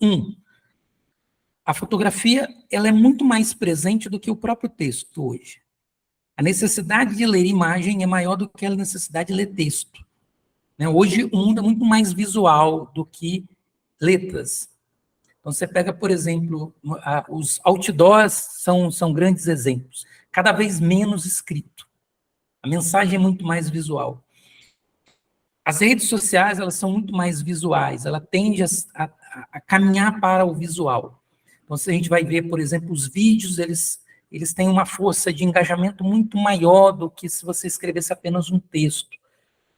Speaker 2: A fotografia ela é muito mais presente do que o próprio texto hoje. A necessidade de ler imagem é maior do que a necessidade de ler texto. Né? Hoje o mundo é muito mais visual do que letras. Então você pega, por exemplo, os outdoors são grandes exemplos. Cada vez menos escrito. A mensagem é muito mais visual. As redes sociais elas são muito mais visuais, ela tende a caminhar para o visual. Então, se a gente vai ver, por exemplo, os vídeos, eles têm uma força de engajamento muito maior do que se você escrevesse apenas um texto.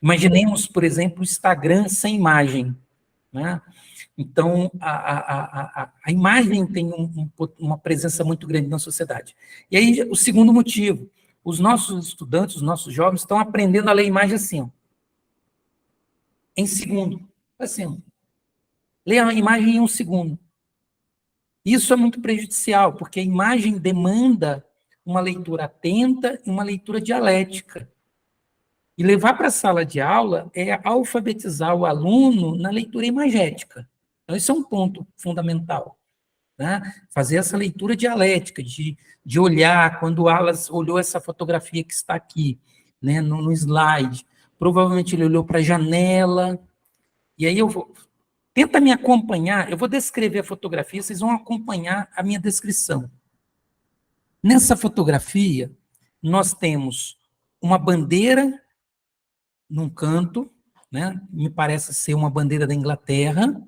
Speaker 2: Imaginemos, por exemplo, o Instagram sem imagem. Né? Então, a imagem tem uma presença muito grande na sociedade. E aí, o segundo motivo, os nossos estudantes, os nossos jovens, estão aprendendo a ler imagem assim, ó, em segundo. Assim, lê a imagem em 1 segundo. Isso é muito prejudicial, porque a imagem demanda uma leitura atenta e uma leitura dialética. E levar para a sala de aula é alfabetizar o aluno na leitura imagética. Então, esse é um ponto fundamental. Né? Fazer essa leitura dialética, de olhar, quando o Alas olhou essa fotografia que está aqui, né, no slide, provavelmente ele olhou para a janela, e aí tenta me acompanhar, eu vou descrever a fotografia, vocês vão acompanhar a minha descrição. Nessa fotografia, nós temos uma bandeira num canto, né? Me parece ser uma bandeira da Inglaterra.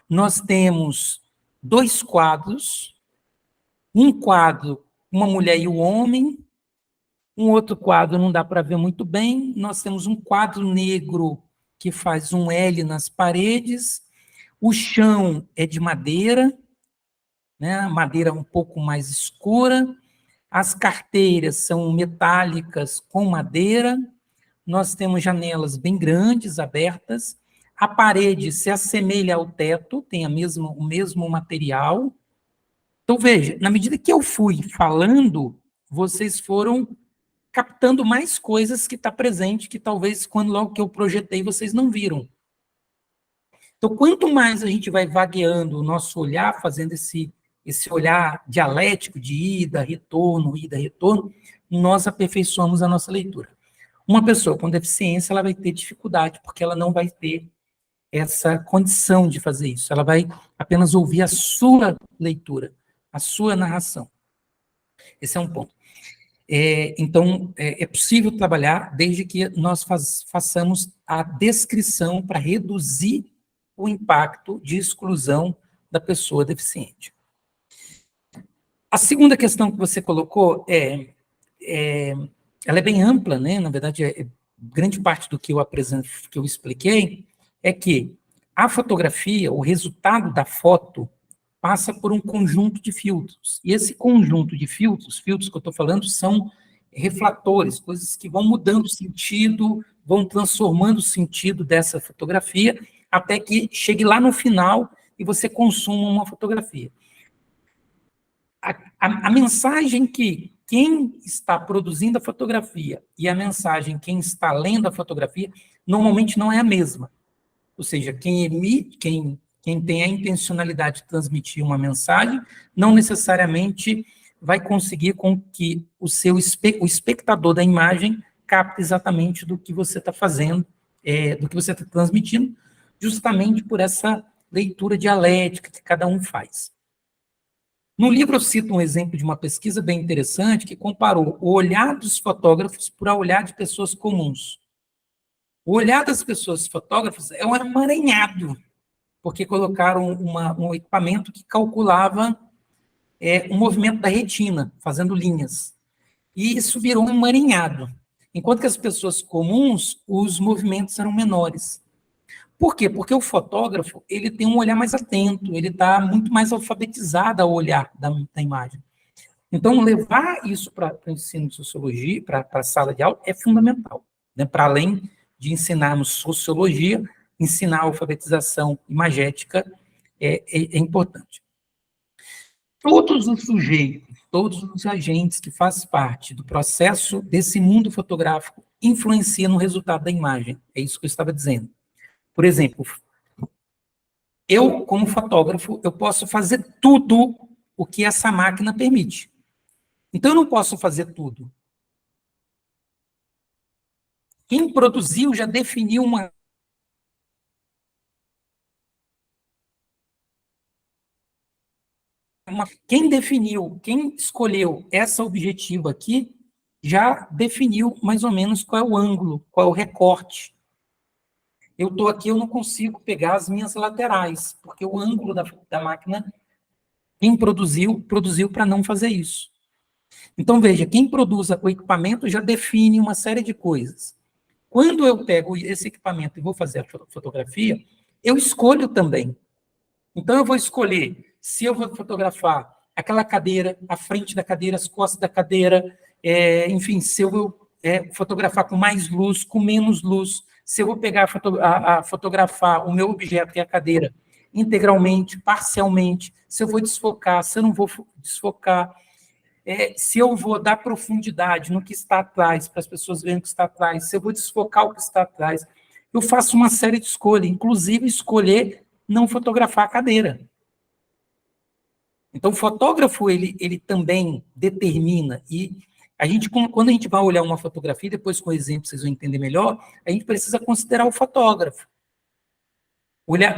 Speaker 2: Nós temos 2 quadros, um quadro, uma mulher e o homem, um outro quadro não dá para ver muito bem, nós temos um quadro negro que faz um L nas paredes, o chão é de madeira, né? Madeira um pouco mais escura, as carteiras são metálicas com madeira, nós temos janelas bem grandes, abertas, a parede se assemelha ao teto, tem o mesmo material. Então, veja, na medida que eu fui falando, vocês foram captando mais coisas que está presente, que talvez, logo que eu projetei, vocês não viram. Então, quanto mais a gente vai vagueando o nosso olhar, fazendo esse olhar dialético de ida, retorno, nós aperfeiçoamos a nossa leitura. Uma pessoa com deficiência, ela vai ter dificuldade, porque ela não vai ter essa condição de fazer isso. Ela vai apenas ouvir a sua leitura, a sua narração. Esse é um ponto. Então, é possível trabalhar desde que nós façamos a descrição para reduzir o impacto de exclusão da pessoa deficiente. A segunda questão que você colocou ela é bem ampla, né? Na verdade, grande parte do que eu apresento, que eu expliquei, é que a fotografia, o resultado da foto, passa por um conjunto de filtros. E esse conjunto de filtros que eu estou falando, são reflatores, coisas que vão mudando o sentido, vão transformando o sentido dessa fotografia, até que chegue lá no final e você consuma uma fotografia. A mensagem que quem está produzindo a fotografia e a mensagem quem está lendo a fotografia, normalmente não é a mesma. Ou seja, quem emite, quem tem a intencionalidade de transmitir uma mensagem, não necessariamente vai conseguir com que o espectador da imagem capte exatamente do que você está fazendo, do que você está transmitindo, justamente por essa leitura dialética que cada um faz. No livro eu cito um exemplo de uma pesquisa bem interessante que comparou o olhar dos fotógrafos para o olhar de pessoas comuns. O olhar das pessoas fotógrafas é um emaranhado, porque colocaram um equipamento que calculava o movimento da retina, fazendo linhas. E isso virou um emaranhado. Enquanto que as pessoas comuns, os movimentos eram menores. Por quê? Porque o fotógrafo, ele tem um olhar mais atento, ele está muito mais alfabetizado ao olhar da imagem. Então, levar isso para o ensino de sociologia, para a sala de aula, é fundamental. Né? Para além de ensinarmos sociologia, ensinar a alfabetização imagética é importante. Todos os sujeitos, todos os agentes que fazem parte do processo desse mundo fotográfico influenciam no resultado da imagem. É isso que eu estava dizendo. Por exemplo, eu, como fotógrafo, eu posso fazer tudo o que essa máquina permite. Então, eu não posso fazer tudo. Quem produziu já definiu quem definiu, quem escolheu essa objetiva aqui, já definiu mais ou menos qual é o ângulo, qual é o recorte. Eu estou aqui, eu não consigo pegar as minhas laterais, porque o ângulo da máquina, quem produziu para não fazer isso. Então, veja, quem produz o equipamento já define uma série de coisas. Quando eu pego esse equipamento e vou fazer a fotografia, eu escolho também. Então, eu vou escolher se eu vou fotografar aquela cadeira, a frente da cadeira, as costas da cadeira, enfim, se eu vou fotografar com mais luz, com menos luz, se eu vou pegar a fotografar o meu objeto, que é a cadeira, integralmente, parcialmente, se eu vou desfocar, se eu não vou desfocar, se eu vou dar profundidade no que está atrás, para as pessoas verem o que está atrás, se eu vou desfocar o que está atrás. Eu faço uma série de escolhas, inclusive escolher não fotografar a cadeira. Então, o fotógrafo, ele também determina, e quando a gente vai olhar uma fotografia, depois com o exemplo vocês vão entender melhor, a gente precisa considerar o fotógrafo,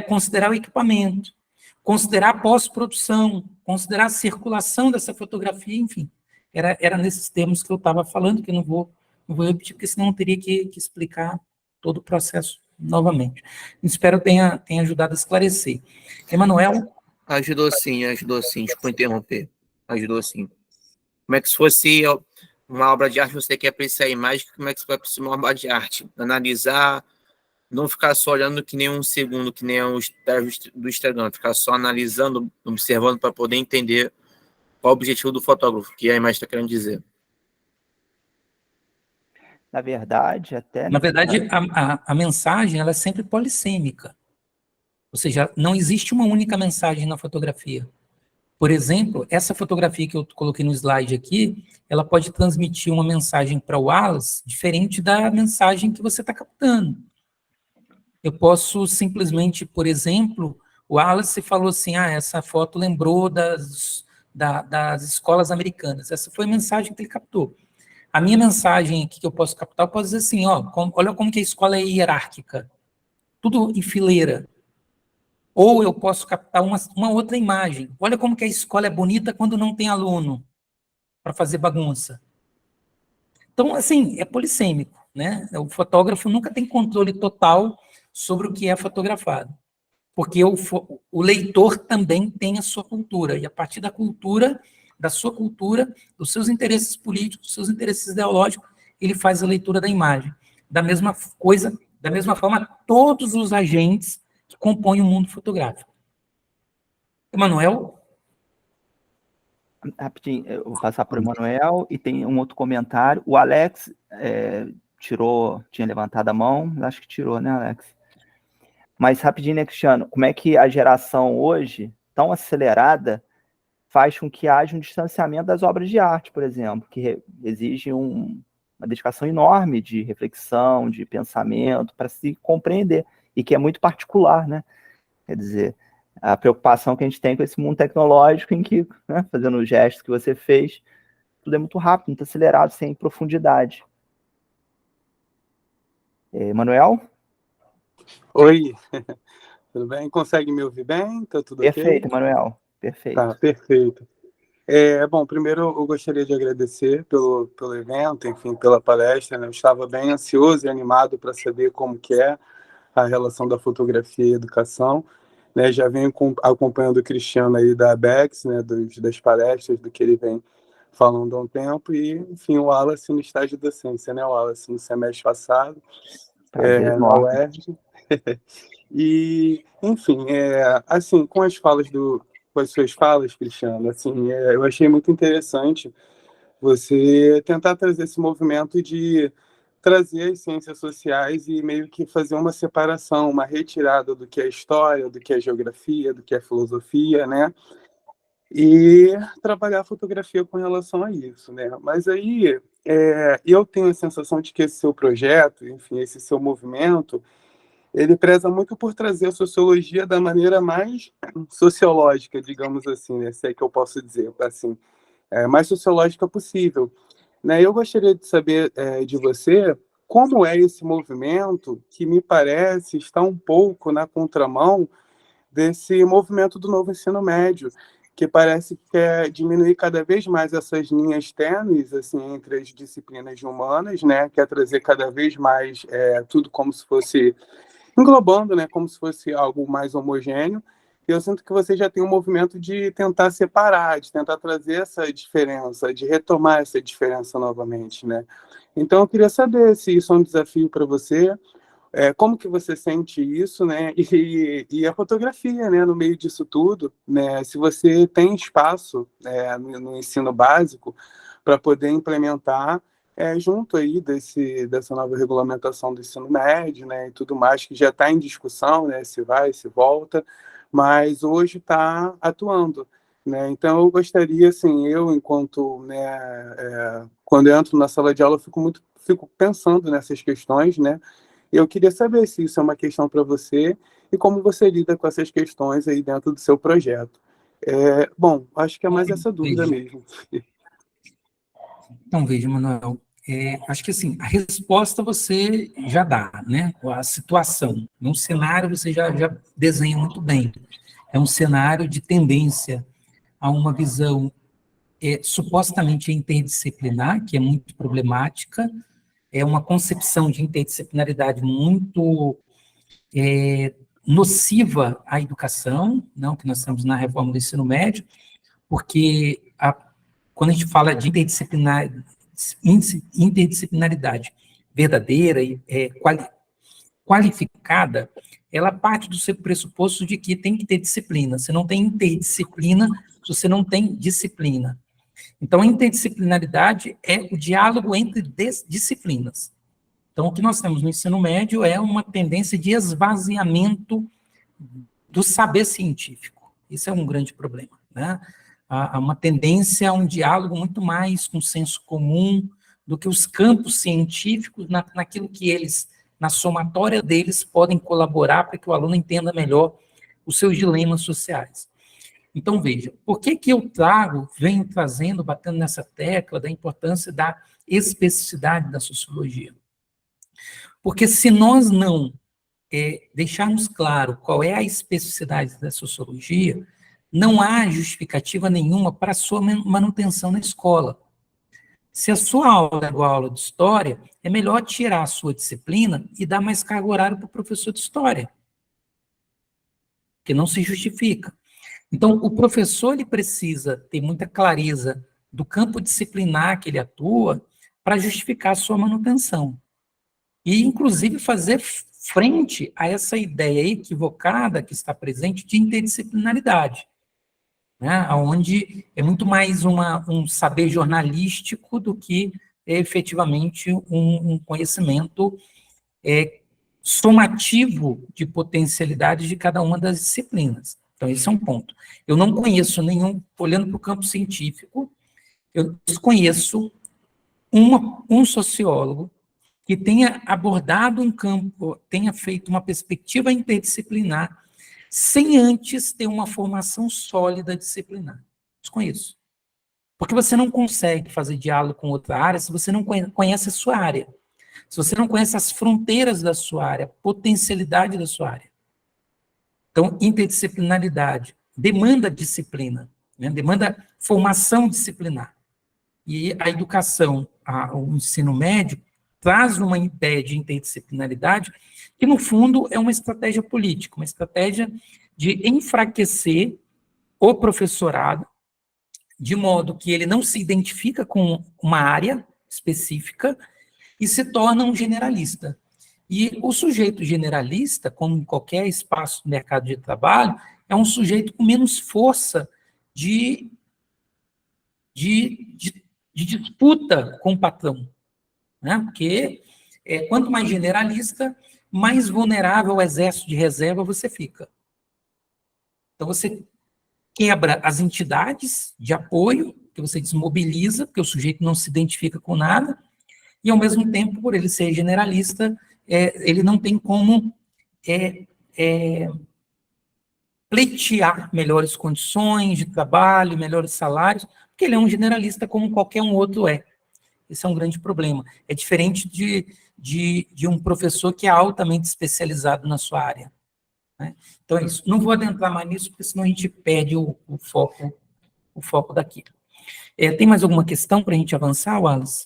Speaker 2: considerar o equipamento, considerar a pós-produção, considerar a circulação dessa fotografia, enfim. Era nesses termos que eu estava falando, que eu não vou repetir, porque senão eu teria que explicar todo o processo novamente. Espero que tenha ajudado a esclarecer. Emanuel?
Speaker 3: Ajudou sim, desculpa interromper. Ajudou sim. Como é que se fosse uma obra de arte, você quer apreciar a imagem, como é que você vai apreciar uma obra de arte? Analisar, não ficar só olhando que nem um segundo, que nem os do Instagram, ficar só analisando, observando para poder entender qual o objetivo do fotógrafo, que a imagem está querendo dizer.
Speaker 1: Na verdade,
Speaker 2: a mensagem ela é sempre polissêmica. Ou seja, não existe uma única mensagem na fotografia. Por exemplo, essa fotografia que eu coloquei no slide aqui, ela pode transmitir uma mensagem para o Wallace diferente da mensagem que você está captando. Eu posso simplesmente, por exemplo, o Wallace falou assim, essa foto lembrou das escolas americanas. Essa foi a mensagem que ele captou. A minha mensagem aqui que eu posso captar, eu posso dizer assim, ó, olha como que a escola é hierárquica, tudo em fileira. Ou eu posso captar uma outra imagem. Olha como que a escola é bonita quando não tem aluno para fazer bagunça. Então, assim, é polissêmico, né? O fotógrafo nunca tem controle total sobre o que é fotografado, porque o leitor também tem a sua cultura, e a partir da cultura, da sua cultura, dos seus interesses políticos, dos seus interesses ideológicos, ele faz a leitura da imagem. Da mesma forma, todos os agentes que compõem o mundo fotográfico. Emanuel?
Speaker 1: Rapidinho, eu vou passar para o Emanuel, e tem um outro comentário. O Alex tinha levantado a mão, acho que tirou, né, Alex? Mas rapidinho, né, Cristiano, como é que a geração hoje, tão acelerada, faz com que haja um distanciamento das obras de arte, por exemplo, que exige uma dedicação enorme de reflexão, de pensamento, para se compreender, e que é muito particular, né? Quer dizer, a preocupação que a gente tem com esse mundo tecnológico em que, né, fazendo os gestos que você fez, tudo é muito rápido, muito acelerado, sem profundidade. Manuel?
Speaker 4: Oi, tudo bem? Consegue me ouvir bem? Tá tudo
Speaker 1: Perfeito,
Speaker 4: ok?
Speaker 1: Manuel, perfeito.
Speaker 4: Tá, perfeito. Bom, primeiro eu gostaria de agradecer pelo evento, enfim, pela palestra, né? Eu estava bem ansioso e animado para saber como que é a relação da fotografia e educação, né? Já venho acompanhando o Cristiano aí da ABEX, né? Das palestras, do que ele vem falando há um tempo, e, enfim, o Wallace no estágio de docência, né? O Wallace no semestre passado, na UERJ. E, enfim, assim, com as suas falas, Cristiano, assim, eu achei muito interessante você tentar trazer esse movimento de trazer as ciências sociais e meio que fazer uma separação, uma retirada do que é história, do que é geografia, do que é filosofia, né? E trabalhar a fotografia com relação a isso, né? Mas aí eu tenho a sensação de que esse seu projeto, enfim, esse seu movimento, ele preza muito por trazer a sociologia da maneira mais sociológica, digamos assim, né? Se é que eu posso dizer, assim, mais sociológica possível, né? Eu gostaria de saber de você como é esse movimento que me parece estar um pouco na contramão desse movimento do novo ensino médio, que parece que quer diminuir cada vez mais essas linhas tênues assim, entre as disciplinas humanas, né? Quer trazer cada vez mais tudo como se fosse englobando, né, como se fosse algo mais homogêneo, e eu sinto que você já tem um movimento de tentar separar, de tentar trazer essa diferença, de retomar essa diferença novamente, né? Então, eu queria saber se isso é um desafio para você, como que você sente isso, né? E a fotografia, né, no meio disso tudo, né? Se você tem espaço no ensino básico para poder implementar junto aí dessa nova regulamentação do ensino médio, né, e tudo mais, que já está em discussão, né, se vai, se volta, mas hoje está atuando, né, então eu gostaria, assim, enquanto, né, quando eu entro na sala de aula, eu fico pensando nessas questões, né, e eu queria saber se isso é uma questão para você e como você lida com essas questões aí dentro do seu projeto. Bom, acho que é mais essa dúvida mesmo.
Speaker 2: Então, veja, Manuel, acho que assim, a resposta você já dá, né? A situação. Num cenário você já desenha muito bem. É um cenário de tendência a uma visão supostamente interdisciplinar, que é muito problemática, é uma concepção de interdisciplinaridade muito nociva à educação, não que nós estamos na reforma do ensino médio, porque quando a gente fala de interdisciplinaridade verdadeira e qualificada, ela parte do seu pressuposto de que tem que ter disciplina. Você não tem interdisciplina se você não tem disciplina. Então, a interdisciplinaridade é o diálogo entre disciplinas. Então, o que nós temos no ensino médio é uma tendência de esvaziamento do saber científico. Isso é um grande problema, né? Há uma tendência a um diálogo muito mais com senso comum do que os campos científicos naquilo que eles, na somatória deles, podem colaborar para que o aluno entenda melhor os seus dilemas sociais. Então, veja, por que que eu venho trazendo, batendo nessa tecla da importância da especificidade da sociologia? Porque se nós não deixarmos claro qual é a especificidade da sociologia, não há justificativa nenhuma para a sua manutenção na escola. Se a sua aula é igual a aula de história, é melhor tirar a sua disciplina e dar mais carga horária para o professor de história, que não se justifica. Então, o professor ele precisa ter muita clareza do campo disciplinar que ele atua para justificar a sua manutenção. E, inclusive, fazer frente a essa ideia equivocada que está presente de interdisciplinaridade, né, onde é muito mais um saber jornalístico do que efetivamente um conhecimento somativo de potencialidades de cada uma das disciplinas. Então, esse é um ponto. Eu não conheço nenhum, olhando para o campo científico, eu desconheço um sociólogo que tenha abordado um campo, tenha feito uma perspectiva interdisciplinar, sem antes ter uma formação sólida disciplinar. Desconheço. Porque você não consegue fazer diálogo com outra área se você não conhece a sua área. Se você não conhece as fronteiras da sua área, a potencialidade da sua área. Então, interdisciplinaridade demanda disciplina, né? Demanda formação disciplinar. E a educação, o ensino médio, traz uma ideia de interdisciplinaridade que, no fundo, é uma estratégia política, uma estratégia de enfraquecer o professorado, de modo que ele não se identifica com uma área específica e se torna um generalista. E o sujeito generalista, como em qualquer espaço do mercado de trabalho, é um sujeito com menos força de disputa com o patrão, né? Porque quanto mais generalista, mais vulnerável ao exército de reserva você fica. Então, você quebra as entidades de apoio, que você desmobiliza, porque o sujeito não se identifica com nada, e, ao mesmo tempo, por ele ser generalista, ele não tem como pleitear melhores condições de trabalho, melhores salários, porque ele é um generalista como qualquer um outro é. Esse é um grande problema. É diferente de um professor que é altamente especializado na sua área, né? Então, é isso. Não vou adentrar mais nisso, porque senão a gente perde o foco daqui. Tem mais alguma questão para a gente avançar, Wallace?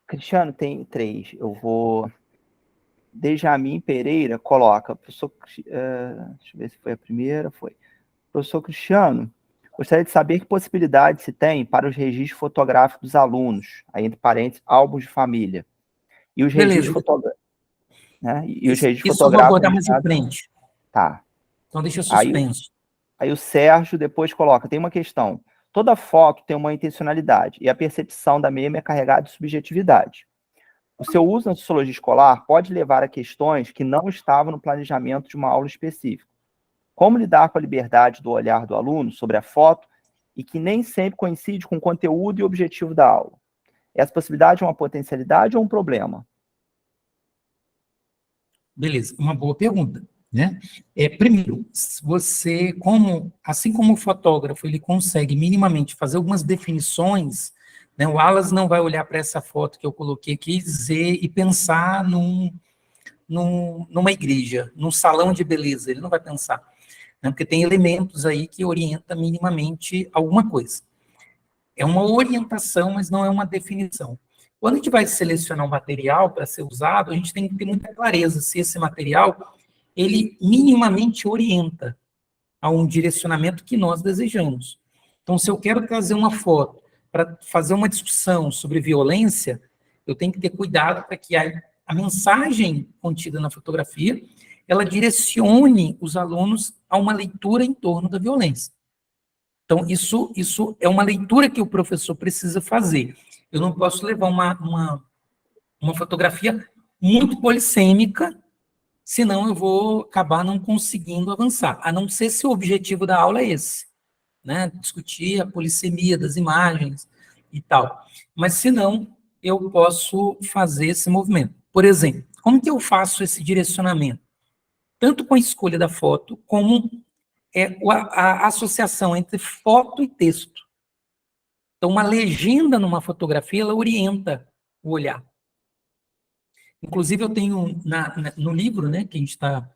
Speaker 1: Cristiano, tem 3. Eu vou... Dejamin Pereira coloca, professor, deixa eu ver se foi a primeira, foi. Professor Cristiano, gostaria de saber que possibilidade se tem para os registros fotográficos dos alunos, aí entre parênteses, álbuns de família. E os registros fotográficos, né? E os registros
Speaker 2: isso
Speaker 1: fotográficos...
Speaker 2: eu vou abordar mais em frente.
Speaker 1: Tá.
Speaker 2: Então deixa suspenso.
Speaker 1: Aí o Sérgio depois coloca, tem uma questão. Toda foto tem uma intencionalidade, e a percepção da mesma é carregada de subjetividade. O seu uso na sociologia escolar pode levar a questões que não estavam no planejamento de uma aula específica. Como lidar com a liberdade do olhar do aluno sobre a foto e que nem sempre coincide com o conteúdo e objetivo da aula? Essa possibilidade é uma potencialidade ou um problema?
Speaker 2: Beleza, uma boa pergunta, né? Primeiro, você, assim como o fotógrafo, ele consegue minimamente fazer algumas definições, né? O Wallace não vai olhar para essa foto que eu coloquei aqui e pensar numa igreja, num salão de beleza, ele não vai pensar, né? Porque tem elementos aí que orientam minimamente alguma coisa. É uma orientação, mas não é uma definição. Quando a gente vai selecionar um material para ser usado, a gente tem que ter muita clareza se esse material, ele minimamente orienta a um direcionamento que nós desejamos. Então, se eu quero trazer uma foto para fazer uma discussão sobre violência, eu tenho que ter cuidado para que a mensagem contida na fotografia, ela direcione os alunos a uma leitura em torno da violência. Então, isso é uma leitura que o professor precisa fazer. Eu não posso levar uma fotografia muito polissêmica, senão eu vou acabar não conseguindo avançar, a não ser se o objetivo da aula é esse, né? Discutir a polissemia das imagens e tal. Mas, se não, eu posso fazer esse movimento. Por exemplo, como que eu faço esse direcionamento? Tanto com a escolha da foto, como é a associação entre foto e texto. Então, uma legenda numa fotografia, ela orienta o olhar. Inclusive, eu tenho no livro, né, que a gente está,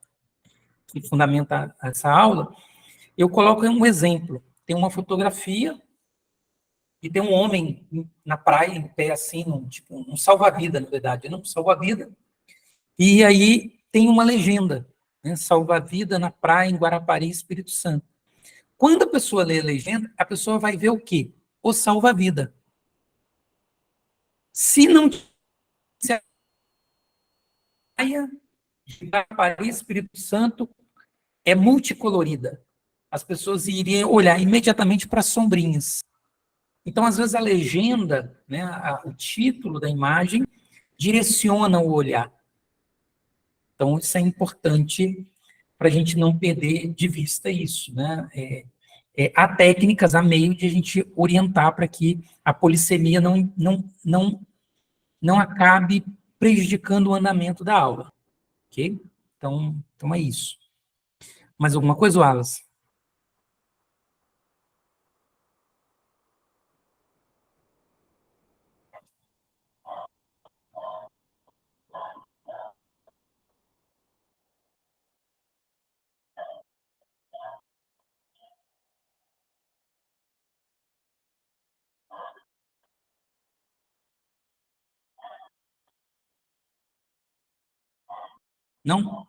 Speaker 2: que fundamenta essa aula, eu coloco um exemplo. Tem uma fotografia e tem um homem na praia, em pé, assim, tipo um salva-vida, na verdade, não um salva-vida. E aí tem uma legenda, né, salva-vida na praia em Guarapari, Espírito Santo. Quando a pessoa lê a legenda, a pessoa vai ver o quê? O salva-vida. Se não se a praia de Guarapari, Espírito Santo, é multicolorida, as pessoas iriam olhar imediatamente para as sombrinhas. Então, às vezes, a legenda, né, o título da imagem, direciona o olhar. Então, isso é importante para a gente não perder de vista isso, né? Há técnicas, há meio de a gente orientar para que a polissemia não acabe prejudicando o andamento da aula, ok? Então é isso. Mais alguma coisa, Wallace? Não?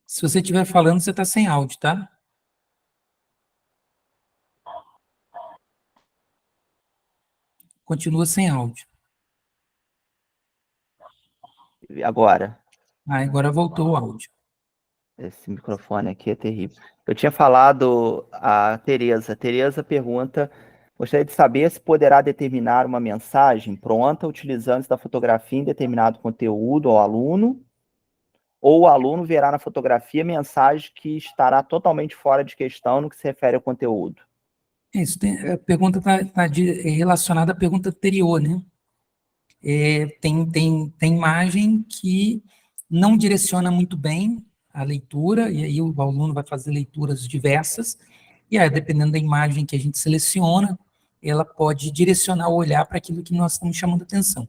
Speaker 2: Se você estiver falando, você está sem áudio, tá? Continua sem áudio.
Speaker 1: Agora.
Speaker 2: Agora voltou o áudio.
Speaker 1: Esse microfone aqui é terrível. Eu tinha falado a Tereza. Tereza pergunta: gostaria de saber se poderá determinar uma mensagem pronta utilizando da fotografia em determinado conteúdo ao aluno, ou o aluno verá na fotografia mensagem que estará totalmente fora de questão no que se refere ao conteúdo.
Speaker 2: Isso, a pergunta está relacionada à pergunta anterior, né? Tem imagem que não direciona muito bem a leitura, e aí o aluno vai fazer leituras diversas, e aí, dependendo da imagem que a gente seleciona, ela pode direcionar o olhar para aquilo que nós estamos chamando atenção.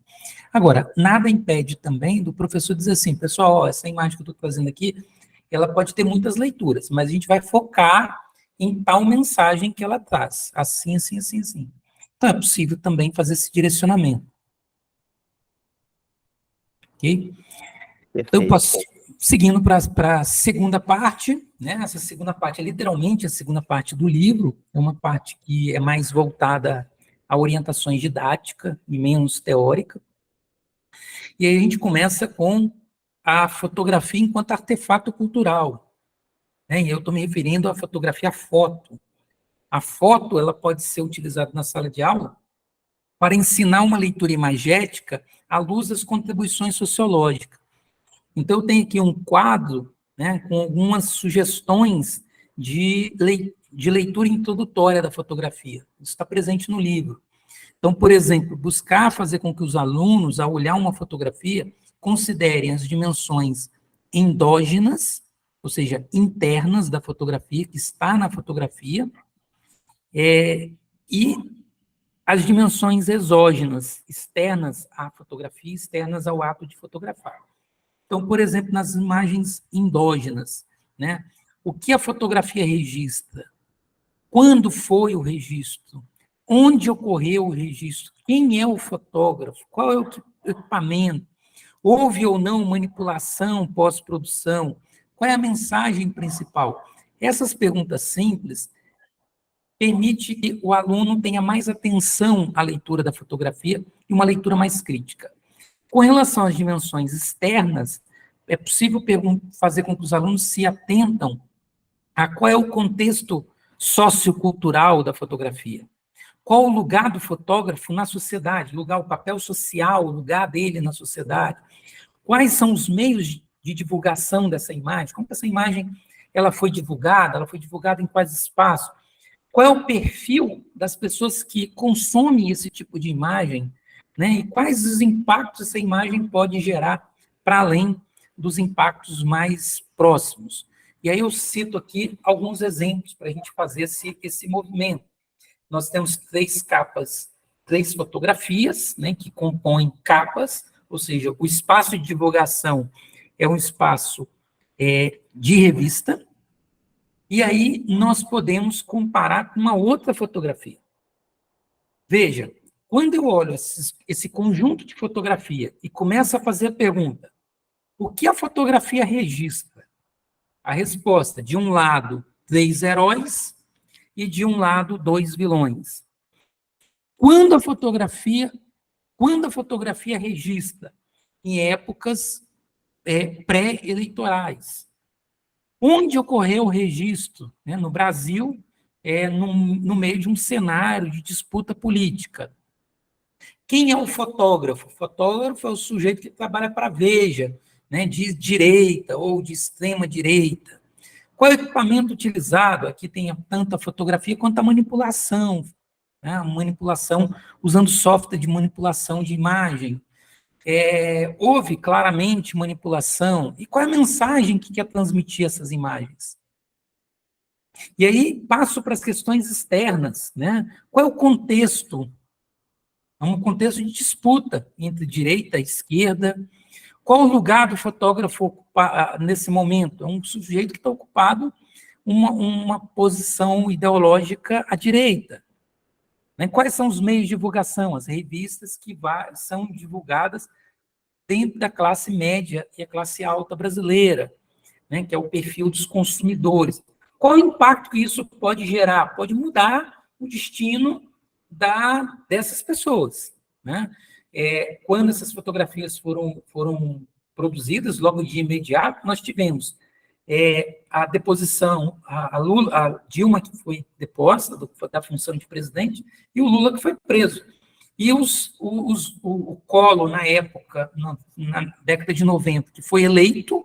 Speaker 2: Agora, nada impede também do professor dizer assim, pessoal, ó, essa imagem que eu estou fazendo aqui, ela pode ter muitas leituras, mas a gente vai focar em tal mensagem que ela traz, assim, assim, assim, assim. Então, é possível também fazer esse direcionamento. Ok? Então, eu posso, seguindo para a segunda parte, né? Essa segunda parte é literalmente a segunda parte do livro, é uma parte que é mais voltada a orientações didáticas e menos teórica. E aí a gente começa com a fotografia enquanto artefato cultural, né? E eu estou me referindo à fotografia foto. A foto, ela pode ser utilizada na sala de aula para ensinar uma leitura imagética à luz das contribuições sociológicas. Então, eu tenho aqui um quadro, né, com algumas sugestões de leitura introdutória da fotografia. Isso está presente no livro. Então, por exemplo, buscar fazer com que os alunos, ao olhar uma fotografia, considerem as dimensões endógenas, ou seja, internas da fotografia, que está na fotografia, e as dimensões exógenas, externas à fotografia, externas ao ato de fotografar. Então, por exemplo, nas imagens endógenas, né? O que a fotografia registra? Quando foi o registro? Onde ocorreu o registro? Quem é o fotógrafo? Qual é o equipamento? Houve ou não manipulação pós-produção? Qual é a mensagem principal? Essas perguntas simples permitem que o aluno tenha mais atenção à leitura da fotografia e uma leitura mais crítica. Com relação às dimensões externas, é possível fazer com que os alunos se atentam a qual é o contexto sociocultural da fotografia. Qual o lugar do fotógrafo na sociedade, o papel social, o lugar dele na sociedade. Quais são os meios de divulgação dessa imagem? Como essa imagem ela foi divulgada em quais espaços? Qual é o perfil das pessoas que consomem esse tipo de imagem, né? E quais os impactos essa imagem pode gerar para além dos impactos mais próximos. E aí eu cito aqui alguns exemplos para a gente fazer esse movimento. Nós temos 3 capas, 3 fotografias, né, que compõem capas, ou seja, o espaço de divulgação é um espaço de revista, e aí nós podemos comparar com uma outra fotografia. Veja, quando eu olho esse conjunto de fotografia e começo a fazer a pergunta, o que a fotografia registra? A resposta, de um lado, 3 heróis e de um lado, 2 vilões. Quando a fotografia registra em épocas pré-eleitorais, onde ocorreu o registro, né, no Brasil, no meio de um cenário de disputa política. Quem é o fotógrafo? O fotógrafo é o sujeito que trabalha para a Veja, né, de direita ou de extrema direita. Qual é o equipamento utilizado? Aqui tem tanto a fotografia quanto a manipulação, né, a manipulação usando software de manipulação de imagem. Houve claramente manipulação. E qual é a mensagem que quer transmitir essas imagens? E aí passo para as questões externas, né? Qual é o contexto? É um contexto de disputa entre direita e esquerda. Qual o lugar do fotógrafo nesse momento? É um sujeito que está ocupado uma posição ideológica à direita. Né? Quais são os meios de divulgação? As revistas que são divulgadas dentro da classe média e a classe alta brasileira, né? Que é o perfil dos consumidores. Qual o impacto que isso pode gerar? Pode mudar o destino dessas pessoas, né? Quando essas fotografias foram produzidas, logo de imediato, nós tivemos a deposição, a Dilma, que foi deposta da função de presidente, e o Lula, que foi preso. E o Collor, na época, na década de 90, que foi eleito,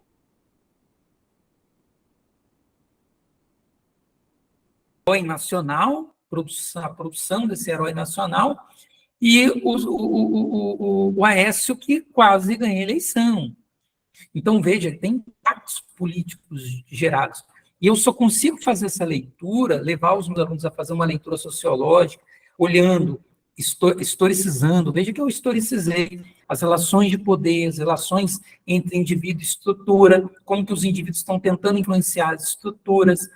Speaker 2: herói nacional, a produção desse herói nacional, e o Aécio, que quase ganhou a eleição. Então, veja, tem impactos políticos gerados. E eu só consigo fazer essa leitura, levar os meus alunos a fazer uma leitura sociológica, olhando, historicizando. Veja que eu historicizei as relações de poder, as relações entre indivíduo e estrutura, como que os indivíduos estão tentando influenciar as estruturas.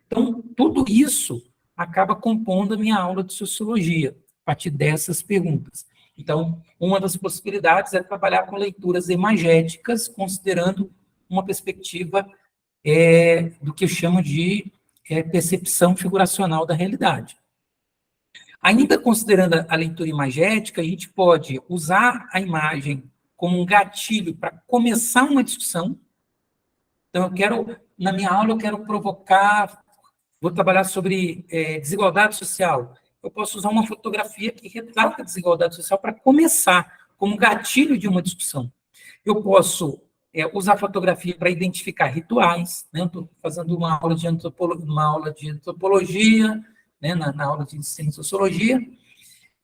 Speaker 2: Então, tudo isso acaba compondo a minha aula de sociologia, a partir dessas perguntas. Então, uma das possibilidades é trabalhar com leituras imagéticas, considerando uma perspectiva do que eu chamo de percepção figuracional da realidade. Ainda considerando a leitura imagética, a gente pode usar a imagem como um gatilho para começar uma discussão. Então, na minha aula, eu quero provocar, vou trabalhar sobre desigualdade social. Eu posso usar uma fotografia que retrata a desigualdade social para começar, como gatilho de uma discussão. Eu posso usar fotografia para identificar rituais, né? Estou fazendo uma aula de antropologia, né? na aula de ensino de sociologia,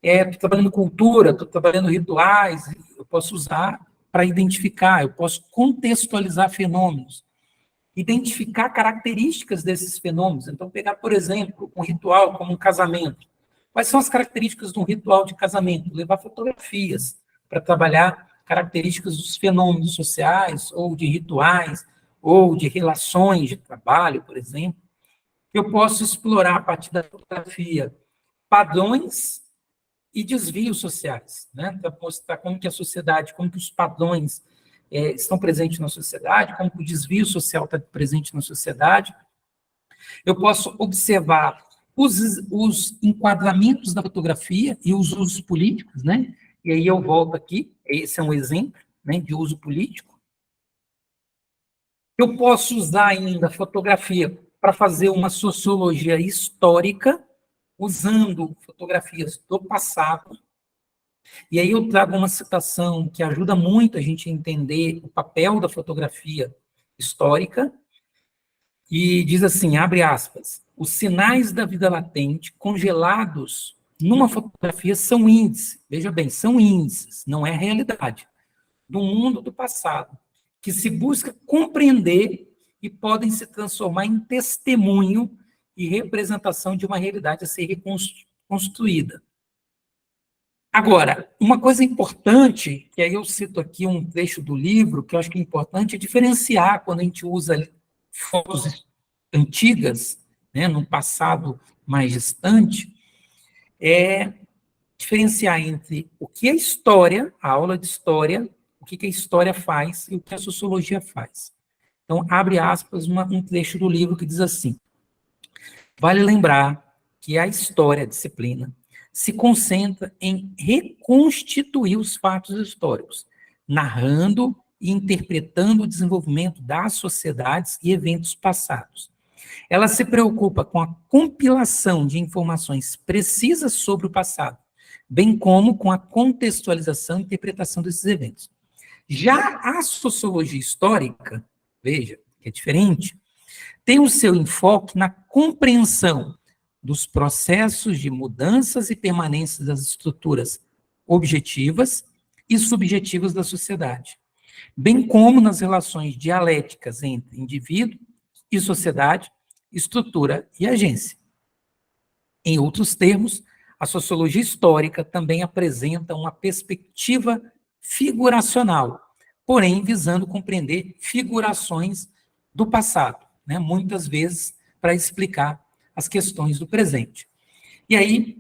Speaker 2: estou trabalhando cultura, estou trabalhando rituais, eu posso usar para identificar, eu posso contextualizar fenômenos, identificar características desses fenômenos. Então, pegar, por exemplo, um ritual como um casamento. Quais são as características de um ritual de casamento? Levar fotografias para trabalhar características dos fenômenos sociais, ou de rituais, ou de relações de trabalho, por exemplo. Eu posso explorar, a partir da fotografia, padrões e desvios sociais, né? Para mostrar como que a sociedade, como que os padrões estão presentes na sociedade, como que o desvio social está presente na sociedade. Eu posso observar os enquadramentos da fotografia e os usos políticos, né? E aí eu volto aqui, esse é um exemplo, né, de uso político. Eu posso usar ainda a fotografia para fazer uma sociologia histórica, usando fotografias do passado. E aí eu trago uma citação que ajuda muito a gente a entender o papel da fotografia histórica, e diz assim, abre aspas, os sinais da vida latente congelados numa fotografia são índices, veja bem, são índices, não é a realidade, do mundo do passado, que se busca compreender e podem se transformar em testemunho e representação de uma realidade a ser reconstruída. Agora, uma coisa importante, que aí eu cito aqui um trecho do livro, que eu acho que é importante, é diferenciar quando a gente usa fotos antigas, né, num passado mais distante, é diferenciar entre o que a história, a aula de história, o que a história faz e o que a sociologia faz. Então, abre aspas, um trecho do livro que diz assim: vale lembrar que a história, a disciplina, se concentra em reconstituir os fatos históricos, narrando e interpretando o desenvolvimento das sociedades e eventos passados. Ela se preocupa com a compilação de informações precisas sobre o passado, bem como com a contextualização e interpretação desses eventos. Já a sociologia histórica, veja, que é diferente, tem o seu enfoque na compreensão dos processos de mudanças e permanência das estruturas objetivas e subjetivas da sociedade, bem como nas relações dialéticas entre indivíduo e sociedade, estrutura e agência. Em outros termos, a sociologia histórica também apresenta uma perspectiva figuracional, porém visando compreender figurações do passado, né, muitas vezes para explicar as questões do presente. E aí,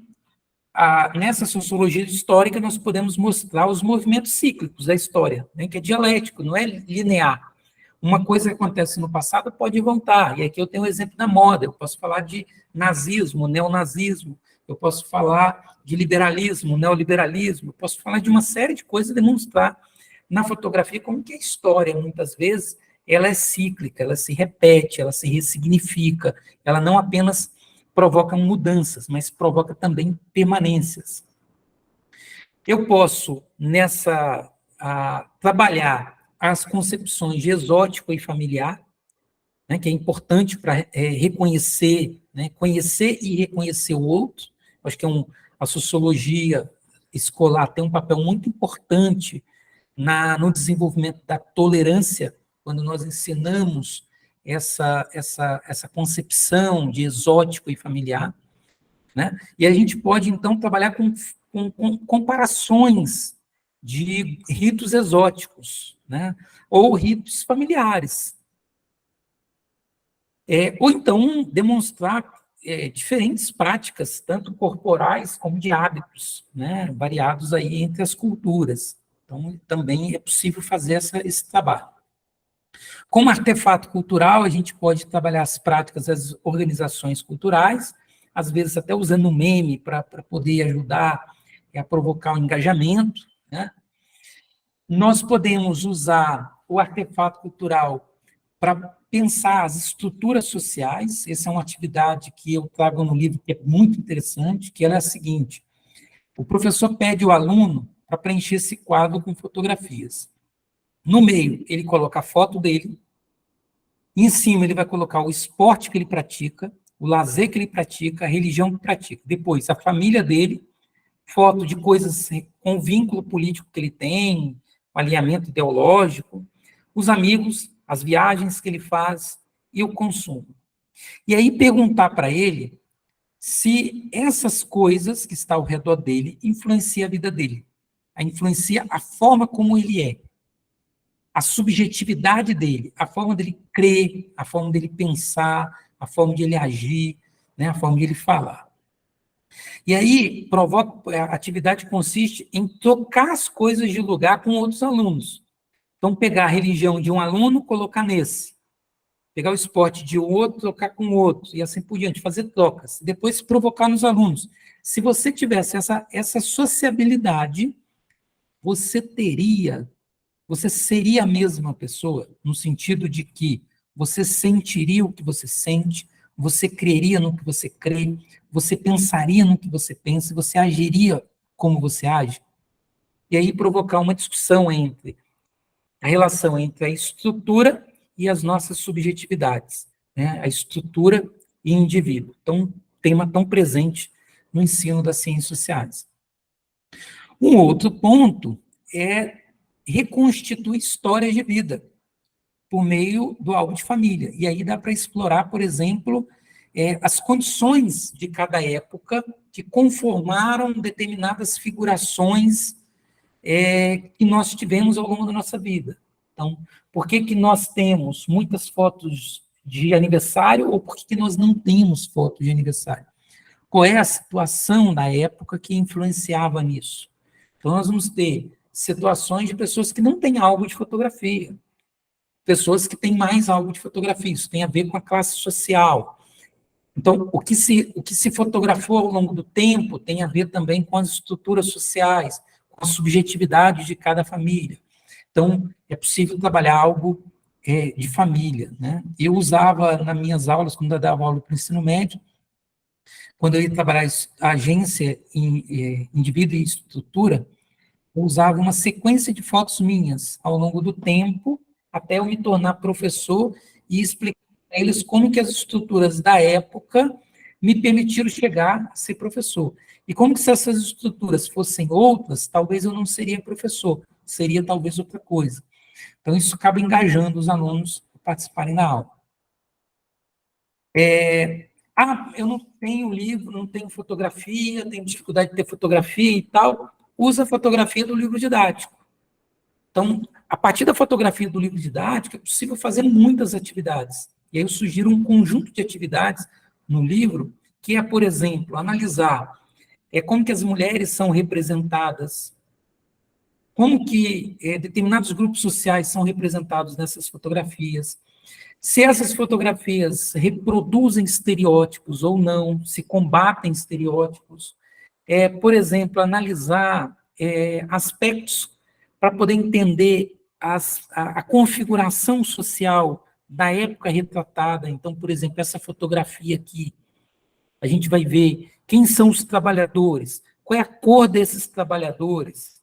Speaker 2: nessa sociologia histórica, nós podemos mostrar os movimentos cíclicos da história, né, que é dialético, não é linear. Uma coisa que acontece no passado pode voltar, e aqui eu tenho um exemplo da moda, eu posso falar de nazismo, neonazismo, eu posso falar de liberalismo, neoliberalismo, eu posso falar de uma série de coisas e demonstrar na fotografia como que a história, muitas vezes, ela é cíclica, ela se repete, ela se ressignifica, ela não apenas provoca mudanças, mas provoca também permanências. Eu posso, trabalhar as concepções de exótico e familiar, né, que é importante para reconhecer, né, conhecer e reconhecer o outro. Acho que a sociologia escolar tem um papel muito importante no desenvolvimento da tolerância, quando nós ensinamos essa concepção de exótico e familiar, né? E a gente pode, então, trabalhar com comparações de ritos exóticos, né? Ou ritos familiares. Ou então, demonstrar diferentes práticas, tanto corporais como de hábitos, né? Variados aí entre as culturas. Então, também é possível fazer esse trabalho. Como artefato cultural, a gente pode trabalhar as práticas das organizações culturais, às vezes até usando um meme para poder ajudar a provocar o engajamento, né? Nós podemos usar o artefato cultural para pensar as estruturas sociais. Essa é uma atividade que eu trago no livro, que é muito interessante, que ela é a seguinte: o professor pede ao aluno para preencher esse quadro com fotografias. No meio, ele coloca a foto dele, em cima ele vai colocar o esporte que ele pratica, o lazer que ele pratica, a religião que pratica. Depois, a família dele, foto de coisas com vínculo político que ele tem, o alinhamento ideológico, os amigos, as viagens que ele faz e o consumo. E aí perguntar para ele se essas coisas que estão ao redor dele influenciam a vida dele, influencia a forma como ele é, a subjetividade dele, a forma dele crer, a forma dele pensar, a forma de ele agir, né, a forma de ele falar. E aí, a atividade consiste em trocar as coisas de lugar com outros alunos. Então, pegar a religião de um aluno, colocar nesse. Pegar o esporte de outro, trocar com outro, e assim por diante, fazer trocas. Depois, provocar nos alunos. Se você tivesse essa sociabilidade, você seria a mesma pessoa, no sentido de que você sentiria o que você sente, você creria no que você crê, você pensaria no que você pensa, você agiria como você age. E aí provocar uma discussão entre a relação entre a estrutura e as nossas subjetividades, né? A estrutura e indivíduo. Então, tema tão presente no ensino das ciências sociais. Um outro ponto é reconstituir histórias de vida. por meio do álbum de família. E aí dá para explorar, por exemplo, as condições de cada época que conformaram determinadas figurações que nós tivemos ao longo da nossa vida. Então, por que nós temos muitas fotos de aniversário ou por que nós não temos fotos de aniversário? Qual é a situação da época que influenciava nisso? Então, nós vamos ter situações de pessoas que não têm álbum de fotografia, pessoas que têm mais álbum de fotografia, isso tem a ver com a classe social. Então, o que se fotografou ao longo do tempo tem a ver também com as estruturas sociais, com a subjetividade de cada família. Então, é possível trabalhar algo de família, né? Eu usava nas minhas aulas, quando eu dava aula para o ensino médio, quando eu ia trabalhar a agência em indivíduo e estrutura, eu usava uma sequência de fotos minhas ao longo do tempo, até eu me tornar professor e explicar para eles como que as estruturas da época me permitiram chegar a ser professor. E como que se essas estruturas fossem outras, talvez eu não seria professor, seria talvez outra coisa. Então, isso acaba engajando os alunos a participarem da aula. Eu não tenho livro, não tenho fotografia, tenho dificuldade de ter fotografia e tal. Usa a fotografia do livro didático. Então, a partir da fotografia do livro didático, é possível fazer muitas atividades. E aí eu sugiro um conjunto de atividades no livro, que é, por exemplo, analisar como que as mulheres são representadas, como que determinados grupos sociais são representados nessas fotografias, se essas fotografias reproduzem estereótipos ou não, se combatem estereótipos. Por exemplo, analisar aspectos para poder entender a configuração social da época retratada. Então, por exemplo, essa fotografia aqui, a gente vai ver quem são os trabalhadores, qual é a cor desses trabalhadores,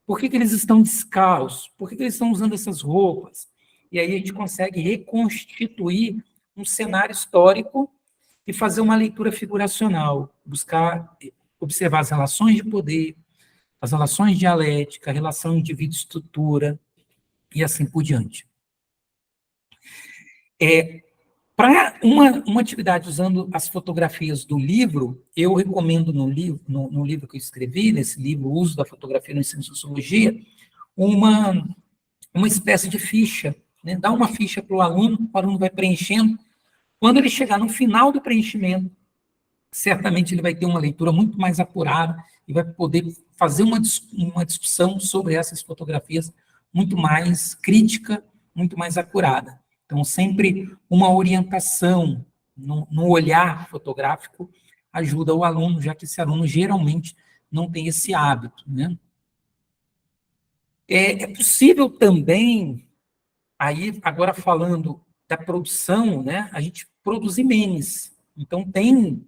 Speaker 2: por que eles estão descalços, por que eles estão usando essas roupas. E aí a gente consegue reconstituir um cenário histórico e fazer uma leitura figuracional, buscar observar as relações de poder, as relações dialéticas, a relação indivíduo-estrutura, e assim por diante. Para uma atividade usando as fotografias do livro, eu recomendo no livro que eu escrevi, nesse livro, O Uso da Fotografia no Ensino de Sociologia, uma espécie de ficha, né? Dá uma ficha para o aluno vai preenchendo. Quando ele chegar no final do preenchimento, certamente ele vai ter uma leitura muito mais apurada e vai poder fazer uma discussão sobre essas fotografias muito mais crítica, muito mais acurada. Então, sempre uma orientação no olhar fotográfico ajuda o aluno, já que esse aluno geralmente não tem esse hábito, né? É possível também, aí agora falando da produção, né, a gente produzir memes. Então, tem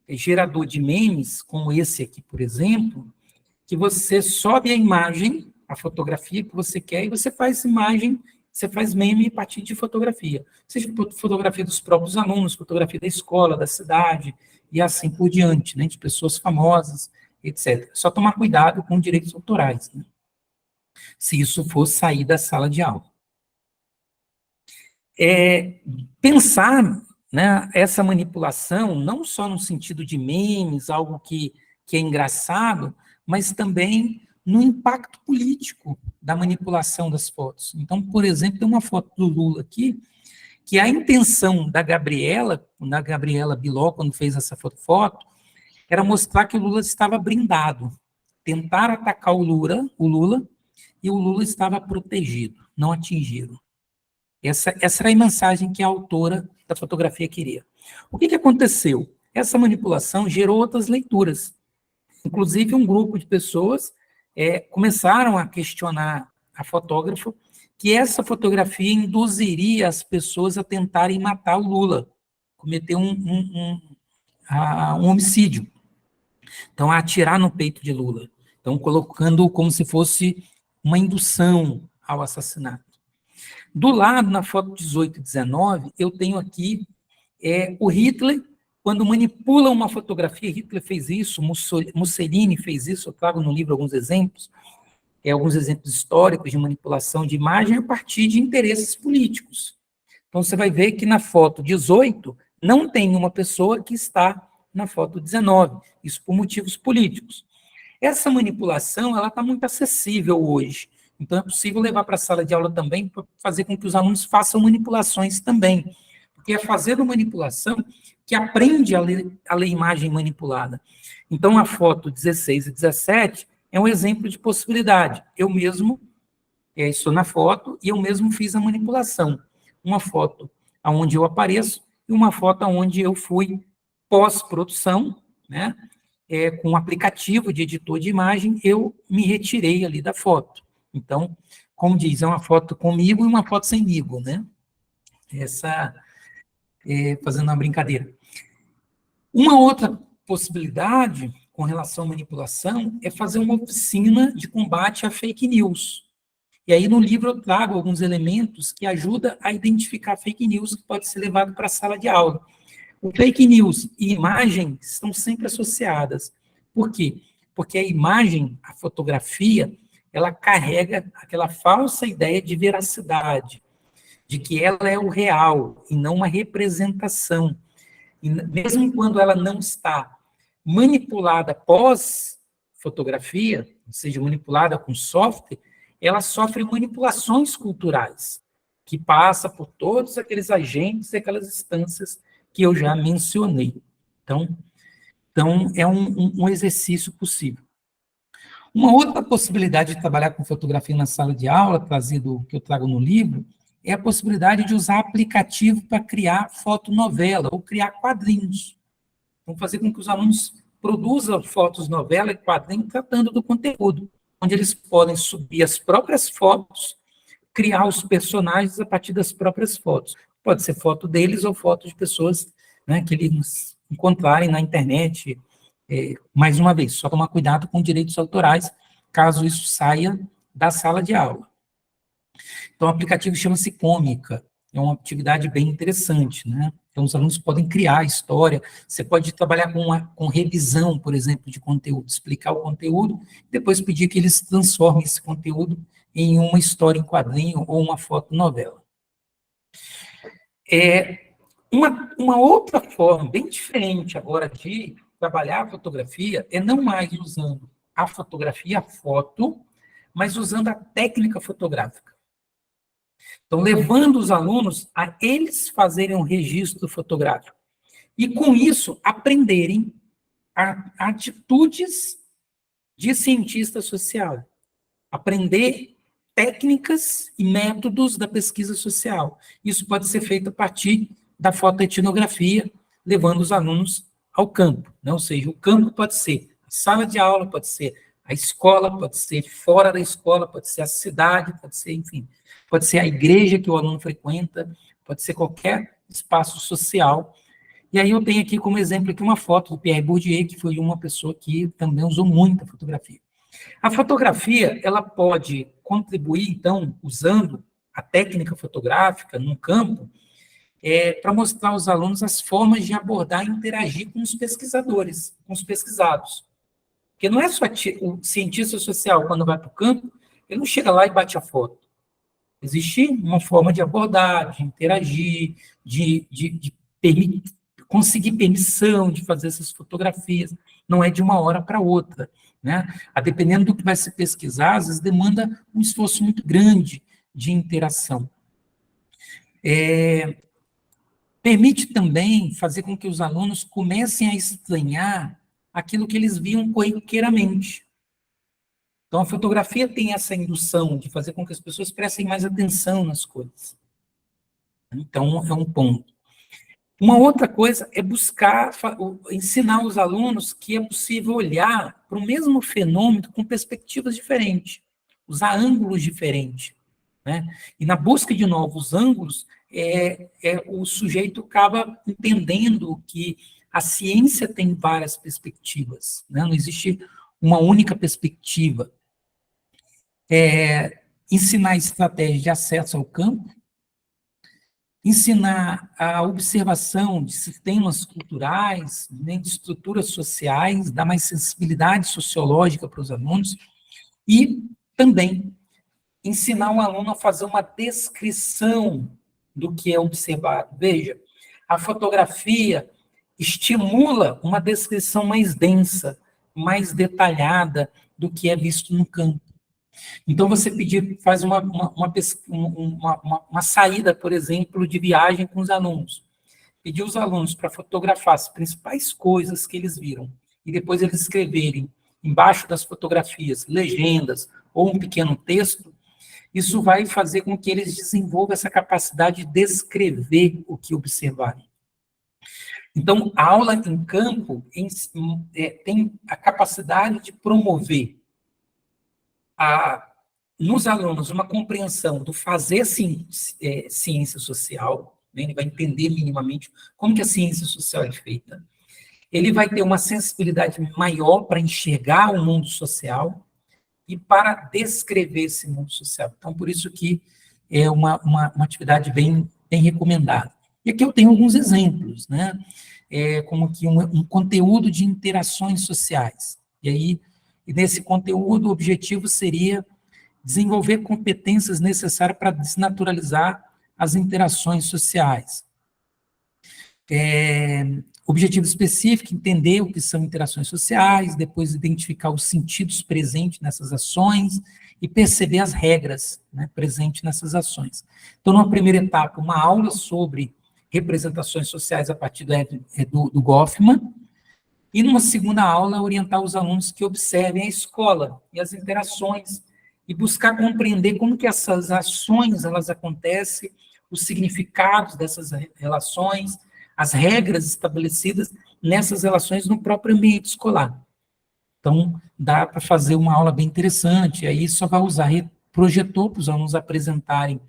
Speaker 2: gerador de memes, como esse aqui, por exemplo, que você sobe a imagem, a fotografia que você quer, e você faz imagem, você faz meme a partir de fotografia. Seja fotografia dos próprios alunos, fotografia da escola, da cidade, e assim por diante, né, de pessoas famosas, etc. Só tomar cuidado com direitos autorais, né, se isso for sair da sala de aula. Pensar, né, essa manipulação, não só no sentido de memes, algo que é engraçado, mas também no impacto político da manipulação das fotos. Então, por exemplo, tem uma foto do Lula aqui, que a intenção da Gabriela Biló, quando fez essa foto, era mostrar que o Lula estava blindado. Tentaram atacar o Lula, e o Lula estava protegido, não atingiram. Essa era a mensagem que a autora da fotografia queria. O que aconteceu? Essa manipulação gerou outras leituras. Inclusive, um grupo de pessoas começaram a questionar a fotógrafa que essa fotografia induziria as pessoas a tentarem matar o Lula, cometer um homicídio. Então, a atirar no peito de Lula. Então, colocando como se fosse uma indução ao assassinato. Do lado, na foto 18 e 19, eu tenho aqui o Hitler, quando manipula uma fotografia, Hitler fez isso, Mussolini fez isso, eu trago no livro alguns exemplos, alguns exemplos históricos de manipulação de imagem a partir de interesses políticos. Então, você vai ver que na foto 18 não tem uma pessoa que está na foto 19, isso por motivos políticos. Essa manipulação, ela está muito acessível hoje, então é possível levar para a sala de aula também para fazer com que os alunos façam manipulações também, porque é fazendo manipulação que aprende a ler imagem manipulada. Então, a foto 16 e 17 é um exemplo de possibilidade. Eu mesmo estou na foto e eu mesmo fiz a manipulação. Uma foto onde eu apareço e uma foto onde eu fui pós-produção, né? Com um aplicativo de editor de imagem, eu me retirei ali da foto. Então, como diz, é uma foto comigo e uma foto semigo, né? Fazendo uma brincadeira. Uma outra possibilidade com relação à manipulação é fazer uma oficina de combate a fake news. E aí, no livro, eu trago alguns elementos que ajudam a identificar fake news que pode ser levado para a sala de aula. O fake news e imagem estão sempre associadas. Por quê? Porque a imagem, a fotografia, ela carrega aquela falsa ideia de veracidade, de que ela é o real e não uma representação. E mesmo quando ela não está manipulada pós-fotografia, ou seja, manipulada com software, ela sofre manipulações culturais, que passa por todos aqueles agentes e aquelas instâncias que eu já mencionei. Então é um exercício possível. Uma outra possibilidade de trabalhar com fotografia na sala de aula, que eu trago no livro, é a possibilidade de usar aplicativo para criar fotonovela ou criar quadrinhos. Então, fazer com que os alunos produzam fotos novela e quadrinhos tratando do conteúdo, onde eles podem subir as próprias fotos, criar os personagens a partir das próprias fotos. Pode ser foto deles ou foto de pessoas, né, que eles encontrarem na internet. Mais uma vez, só tomar cuidado com direitos autorais, caso isso saia da sala de aula. Então, o aplicativo chama-se Cômica, é uma atividade bem interessante, né? Então, os alunos podem criar história, você pode trabalhar com revisão, por exemplo, de conteúdo, explicar o conteúdo, depois pedir que eles transformem esse conteúdo em uma história em quadrinho ou uma fotonovela. Uma outra forma, bem diferente agora de trabalhar a fotografia, é não mais usando a fotografia, a foto, mas usando a técnica fotográfica. Então, levando os alunos a eles fazerem um registro fotográfico. E, com isso, aprenderem atitudes de cientista social. Aprender técnicas e métodos da pesquisa social. Isso pode ser feito a partir da fotoetnografia, levando os alunos ao campo, né? Ou seja, o campo pode ser a sala de aula, pode ser a escola, pode ser fora da escola, pode ser a cidade, pode ser, enfim, pode ser a igreja que o aluno frequenta, pode ser qualquer espaço social. E aí eu tenho aqui como exemplo aqui uma foto do Pierre Bourdieu, que foi uma pessoa que também usou muita fotografia. A fotografia, ela pode contribuir, então, usando a técnica fotográfica no campo, para mostrar aos alunos as formas de abordar e interagir com os pesquisadores, com os pesquisados. Porque não é só o cientista social, quando vai para o campo, ele não chega lá e bate a foto. Existe uma forma de abordar, de interagir, de conseguir permissão de fazer essas fotografias. Não é de uma hora para outra, né? Dependendo do que vai se pesquisar, às vezes demanda um esforço muito grande de interação. Permite também fazer com que os alunos comecem a estranhar aquilo que eles viam corriqueiramente. Então, a fotografia tem essa indução de fazer com que as pessoas prestem mais atenção nas coisas. Então, é um ponto. Uma outra coisa é buscar, ensinar os alunos que é possível olhar para o mesmo fenômeno com perspectivas diferentes, usar ângulos diferentes, né? E na busca de novos ângulos, o sujeito acaba entendendo que a ciência tem várias perspectivas, né? Não existe uma única perspectiva. Ensinar estratégias de acesso ao campo, ensinar a observação de sistemas culturais, né, de estruturas sociais, dar mais sensibilidade sociológica para os alunos, e Também, ensinar o aluno a fazer uma descrição do que é observado. Veja, a fotografia estimula uma descrição mais densa, mais detalhada do que é visto no campo. Então, você faz uma saída, por exemplo, de viagem com os alunos. Pedir os alunos para fotografar as principais coisas que eles viram e depois eles escreverem embaixo das fotografias legendas ou um pequeno texto. Isso vai fazer com que eles desenvolvam essa capacidade de descrever o que observarem. Então, a aula em campo tem a capacidade de promover nos alunos uma compreensão do fazer ciência social, né? Ele vai entender minimamente como que a ciência social é feita. Ele vai ter uma sensibilidade maior para enxergar o mundo social e para descrever esse mundo social. Então, por isso que é uma atividade bem recomendada. E aqui eu tenho alguns exemplos, né? Como que um conteúdo de interações sociais. E nesse conteúdo, o objetivo seria desenvolver competências necessárias para desnaturalizar as interações sociais. Objetivo específico, entender o que são interações sociais, depois identificar os sentidos presentes nessas ações e perceber as regras, né, presentes nessas ações. Então, numa primeira etapa, uma aula sobre representações sociais a partir do Goffman, e numa segunda aula, orientar os alunos que observem a escola e as interações e buscar compreender como que essas ações elas acontecem, os significados dessas relações, as regras estabelecidas nessas relações no próprio ambiente escolar. Então, dá para fazer uma aula bem interessante, aí só vai usar projetor para os alunos apresentarem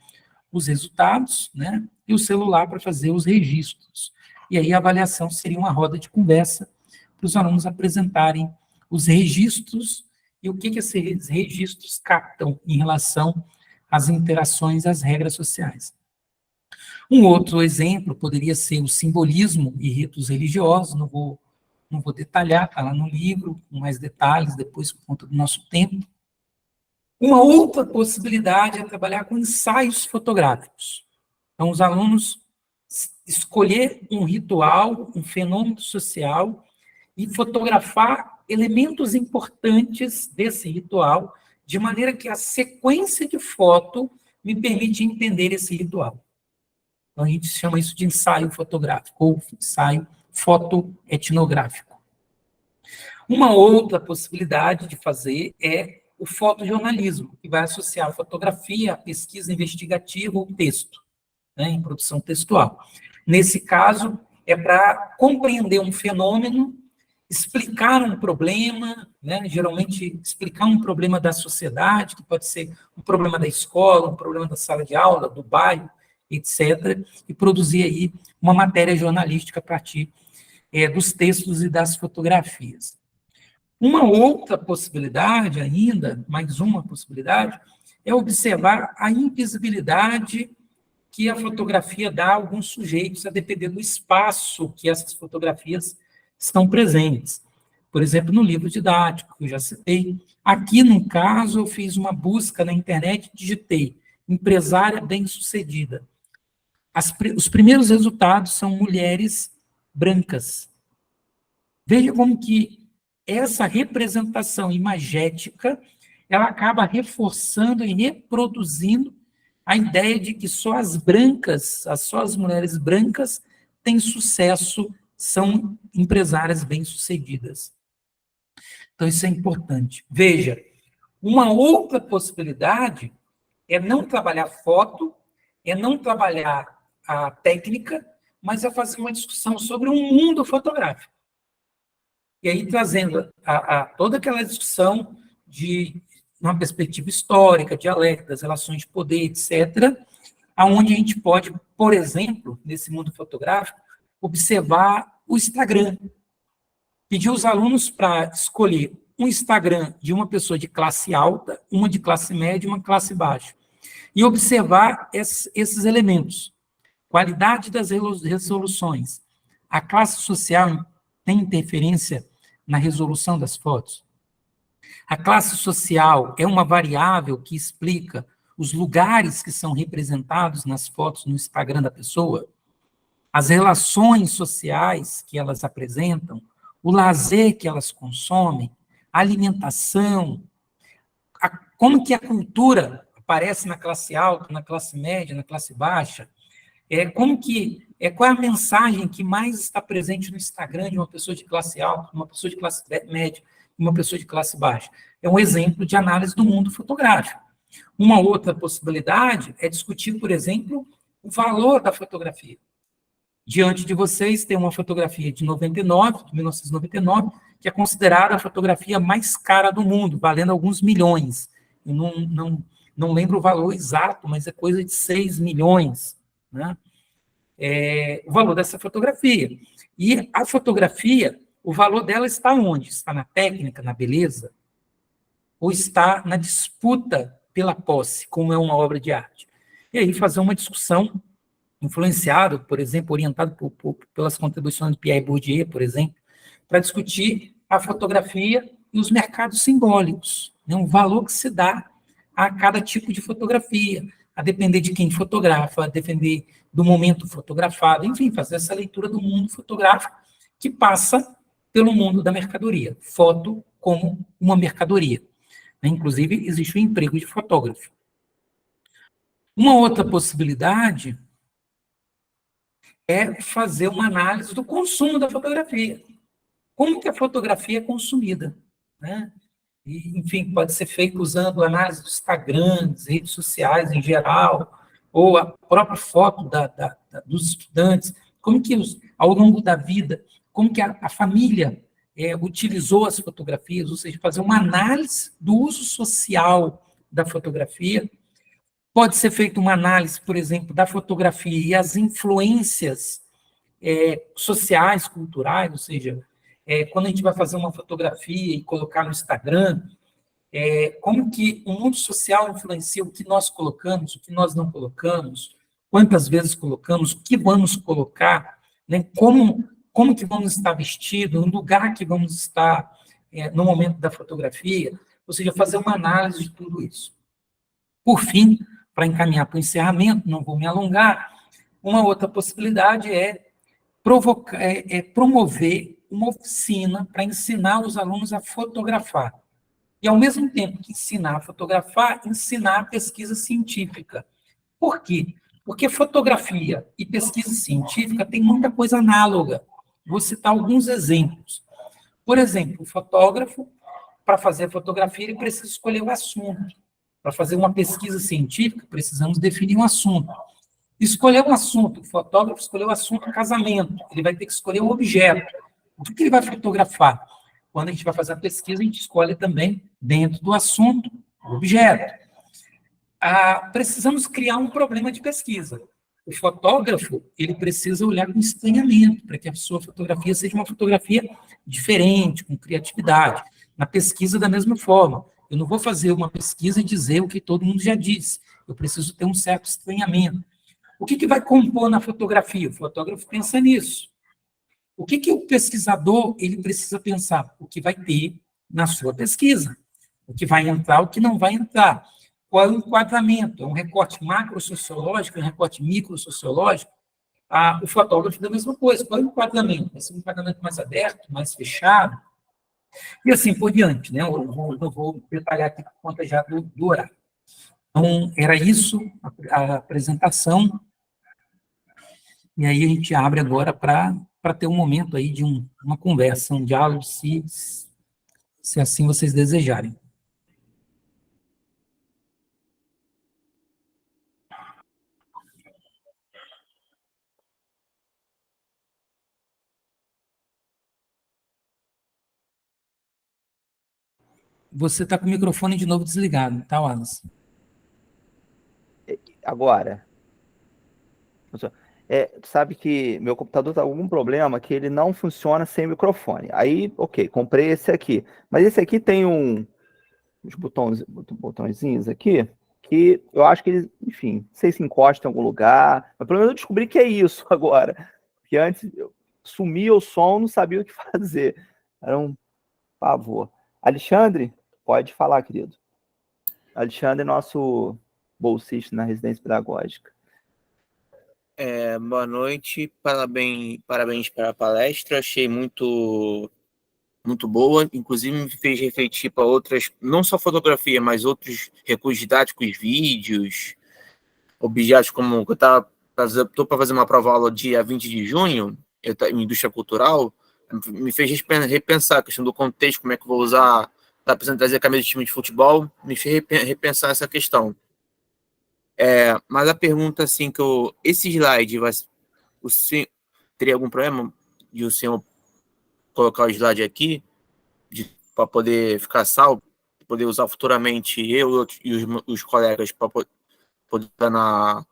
Speaker 2: os resultados, né, e o celular para fazer os registros. E aí a avaliação seria uma roda de conversa para os alunos apresentarem os registros e o que esses registros captam em relação às interações, às regras sociais. Um outro exemplo poderia ser o simbolismo e ritos religiosos, não vou detalhar, está lá no livro, com mais detalhes, depois por conta do nosso tempo. Uma outra possibilidade é trabalhar com ensaios fotográficos. Então, os alunos escolher um ritual, um fenômeno social, e fotografar elementos importantes desse ritual, de maneira que a sequência de foto me permite entender esse ritual. Então, a gente chama isso de ensaio fotográfico, ou ensaio fotoetnográfico. Uma outra possibilidade de fazer é o fotojornalismo, que vai associar a fotografia, a pesquisa investigativa ou texto, né, em produção textual. Nesse caso, é para compreender um fenômeno, explicar um problema, né, geralmente explicar um problema da sociedade, que pode ser um problema da escola, um problema da sala de aula, do bairro, etc., e produzir aí uma matéria jornalística a partir dos textos e das fotografias. Uma outra possibilidade ainda, mais uma possibilidade, é observar a invisibilidade que a fotografia dá a alguns sujeitos, a depender do espaço que essas fotografias estão presentes. Por exemplo, no livro didático, que eu já citei. Aqui, no caso, eu fiz uma busca na internet e digitei empresária bem-sucedida. Os primeiros resultados são mulheres brancas. Veja como que essa representação imagética, ela acaba reforçando e reproduzindo a ideia de que só as mulheres brancas têm sucesso, são empresárias bem-sucedidas. Então, isso é importante. Veja, uma outra possibilidade é não trabalhar foto, é não trabalhar a técnica, mas é fazer uma discussão sobre um mundo fotográfico. E aí trazendo toda aquela discussão de uma perspectiva histórica, dialética, das relações de poder, etc., aonde a gente pode, por exemplo, nesse mundo fotográfico, observar o Instagram. Pedir aos alunos para escolher um Instagram de uma pessoa de classe alta, uma de classe média e uma classe baixa. E observar esses elementos. Qualidade das resoluções. A classe social tem interferência na resolução das fotos? A classe social é uma variável que explica os lugares que são representados nas fotos no Instagram da pessoa, as relações sociais que elas apresentam, o lazer que elas consomem, a alimentação, como que a cultura aparece na classe alta, na classe média, na classe baixa, qual é a mensagem que mais está presente no Instagram de uma pessoa de classe alta, uma pessoa de classe média, uma pessoa de classe baixa. É um exemplo de análise do mundo fotográfico. Uma outra possibilidade é discutir, por exemplo, o valor da fotografia. Diante de vocês tem uma fotografia de 1999, que é considerada a fotografia mais cara do mundo, valendo alguns milhões. Eu não lembro o valor exato, mas é coisa de 6 milhões, né? O valor dessa fotografia. E a fotografia, o valor dela está onde? Está na técnica, na beleza? Ou está na disputa pela posse, como é uma obra de arte? E aí fazer uma discussão influenciado, por exemplo, orientado pelas contribuições de Pierre Bourdieu, por exemplo, para discutir a fotografia e os mercados simbólicos, né? O valor que se dá a cada tipo de fotografia, a depender de quem fotografa, a depender do momento fotografado, enfim, fazer essa leitura do mundo fotográfico que passa pelo mundo da mercadoria, foto como uma mercadoria. Inclusive, existe o emprego de fotógrafo. Uma outra possibilidade é fazer uma análise do consumo da fotografia. Como que a fotografia é consumida, né? E, enfim, pode ser feito usando análise do Instagram, das redes sociais em geral, ou a própria foto dos estudantes, como que ao longo da vida, como que a família utilizou as fotografias, ou seja, fazer uma análise do uso social da fotografia. Pode ser feita uma análise, por exemplo, da fotografia e as influências sociais, culturais, ou seja, quando a gente vai fazer uma fotografia e colocar no Instagram, como que o mundo social influencia o que nós colocamos, o que nós não colocamos, quantas vezes colocamos, o que vamos colocar, né? Como que vamos estar vestidos, no lugar que vamos estar no momento da fotografia, ou seja, fazer uma análise de tudo isso. Por fim, para encaminhar para o encerramento, não vou me alongar, uma outra possibilidade é promover uma oficina para ensinar os alunos a fotografar. E, ao mesmo tempo que ensinar a fotografar, ensinar a pesquisa científica. Por quê? Porque fotografia e pesquisa científica tem muita coisa análoga. Vou citar alguns exemplos. Por exemplo, o fotógrafo, para fazer fotografia, ele precisa escolher o assunto. Para fazer uma pesquisa científica, precisamos definir um assunto. Escolher um assunto, o fotógrafo escolheu o assunto casamento, ele vai ter que escolher um objeto. O que ele vai fotografar? Quando a gente vai fazer a pesquisa, a gente escolhe também, dentro do assunto, o objeto. Precisamos criar um problema de pesquisa. O fotógrafo, ele precisa olhar com estranhamento, para que a sua fotografia seja uma fotografia diferente, com criatividade. Na pesquisa, da mesma forma. Eu não vou fazer uma pesquisa e dizer o que todo mundo já disse. Eu preciso ter um certo estranhamento. O que vai compor na fotografia? O fotógrafo pensa nisso. O que o pesquisador ele precisa pensar? O que vai ter na sua pesquisa. O que vai entrar, o que não vai entrar. Qual é o enquadramento? É um recorte macro-sociológico, é um recorte micro-sociológico? O fotógrafo é a mesma coisa. Qual é o enquadramento? Vai ser um enquadramento mais aberto, mais fechado? E assim por diante, né? Eu vou detalhar aqui por conta já do horário. Então, era isso, a apresentação. E aí a gente abre agora para ter um momento aí de uma conversa, um diálogo, se assim vocês desejarem. Você está com o microfone de novo desligado, tá, Wallace?
Speaker 1: Agora, tu sabe que meu computador está com algum problema que ele não funciona sem microfone. Aí, ok, comprei esse aqui. Mas esse aqui tem uns botõezinhos aqui, que eu acho que eles, enfim, não sei se encosta em algum lugar, mas pelo menos eu descobri que é isso agora. Porque antes sumia o som, não sabia o que fazer. Era um pavor. Alexandre, Pode falar, querido. Alexandre é nosso bolsista na residência pedagógica.
Speaker 3: Boa noite, parabéns pela palestra, achei muito boa, inclusive me fez refletir para outras, não só fotografia, mas outros recursos didáticos, vídeos, objetos como eu estou para fazer uma prova-aula dia 20 de junho, em indústria cultural, me fez repensar a questão do contexto, como é que eu vou usar, tá precisando trazer camisa de time de futebol, me fez repensar essa questão. Mas a pergunta, assim, esse slide, o senhor teria algum problema de o senhor colocar o slide aqui, para poder ficar salvo, poder usar futuramente e os colegas para poder estar na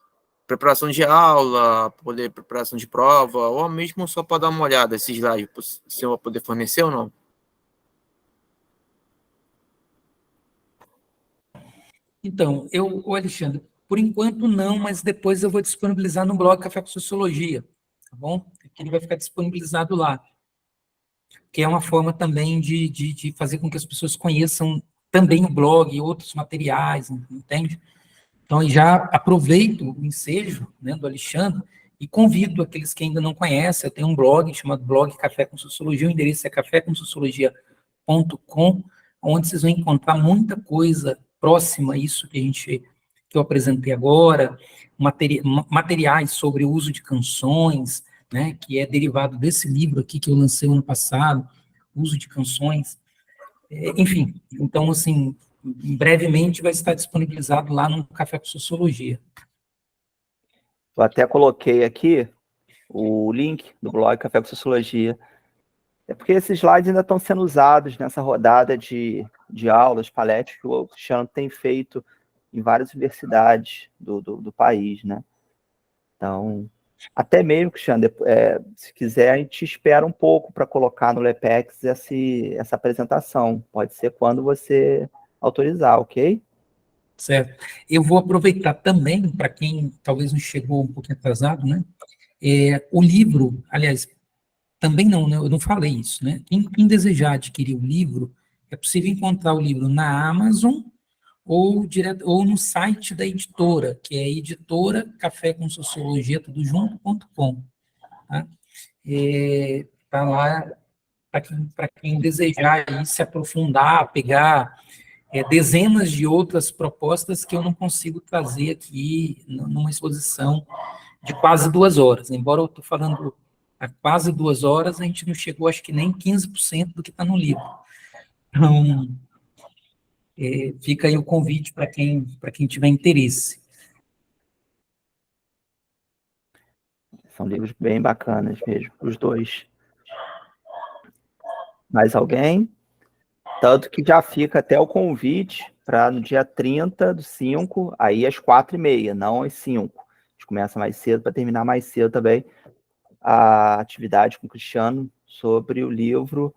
Speaker 3: preparação de aula, preparação de prova, ou mesmo só para dar uma olhada esse slide, o senhor vai poder fornecer ou não?
Speaker 2: Então, Alexandre, por enquanto não, mas depois eu vou disponibilizar no blog Café com Sociologia, tá bom? Que ele vai ficar disponibilizado lá, que é uma forma também de fazer com que as pessoas conheçam também o blog e outros materiais, entende? Então, já aproveito o ensejo, né, do Alexandre e convido aqueles que ainda não conhecem, eu tenho um blog chamado Blog Café com Sociologia, o endereço é cafécomsociologia.com, onde vocês vão encontrar muita coisa próxima a isso que eu apresentei agora, materiais sobre o uso de canções, né, que é derivado desse livro aqui que eu lancei ano passado, uso de canções, enfim, então, assim, brevemente vai estar disponibilizado lá no Café com Sociologia.
Speaker 1: Eu até coloquei aqui o link do blog Café com Sociologia. É porque esses slides ainda estão sendo usados nessa rodada de aulas, palestras que o Cristiano tem feito em várias universidades do país, né? Então, até mesmo, Cristiano, se quiser, a gente espera um pouco para colocar no LEPEX essa apresentação. Pode ser quando você autorizar, ok?
Speaker 2: Certo. Eu vou aproveitar também, para quem talvez não chegou um pouquinho atrasado, né? O livro, aliás, também não, né, eu não falei isso, né? Quem desejar adquirir o livro, é possível encontrar o livro na Amazon ou no site da editora, que é editora Café com Sociologia, tudo junto.com. Tá? Tá lá para quem desejar aí se aprofundar, pegar dezenas de outras propostas que eu não consigo trazer aqui numa exposição de quase 2 horas. Embora eu estou falando há quase 2 horas, a gente não chegou, acho que nem 15% do que está no livro. Então, fica aí o convite para quem tiver interesse.
Speaker 1: São livros bem bacanas mesmo, os dois. Mais alguém? Tanto que já fica até o convite para no dia 30/5, aí às 4h30, não às 5. A gente começa mais cedo para terminar mais cedo também a atividade com o Cristiano sobre o livro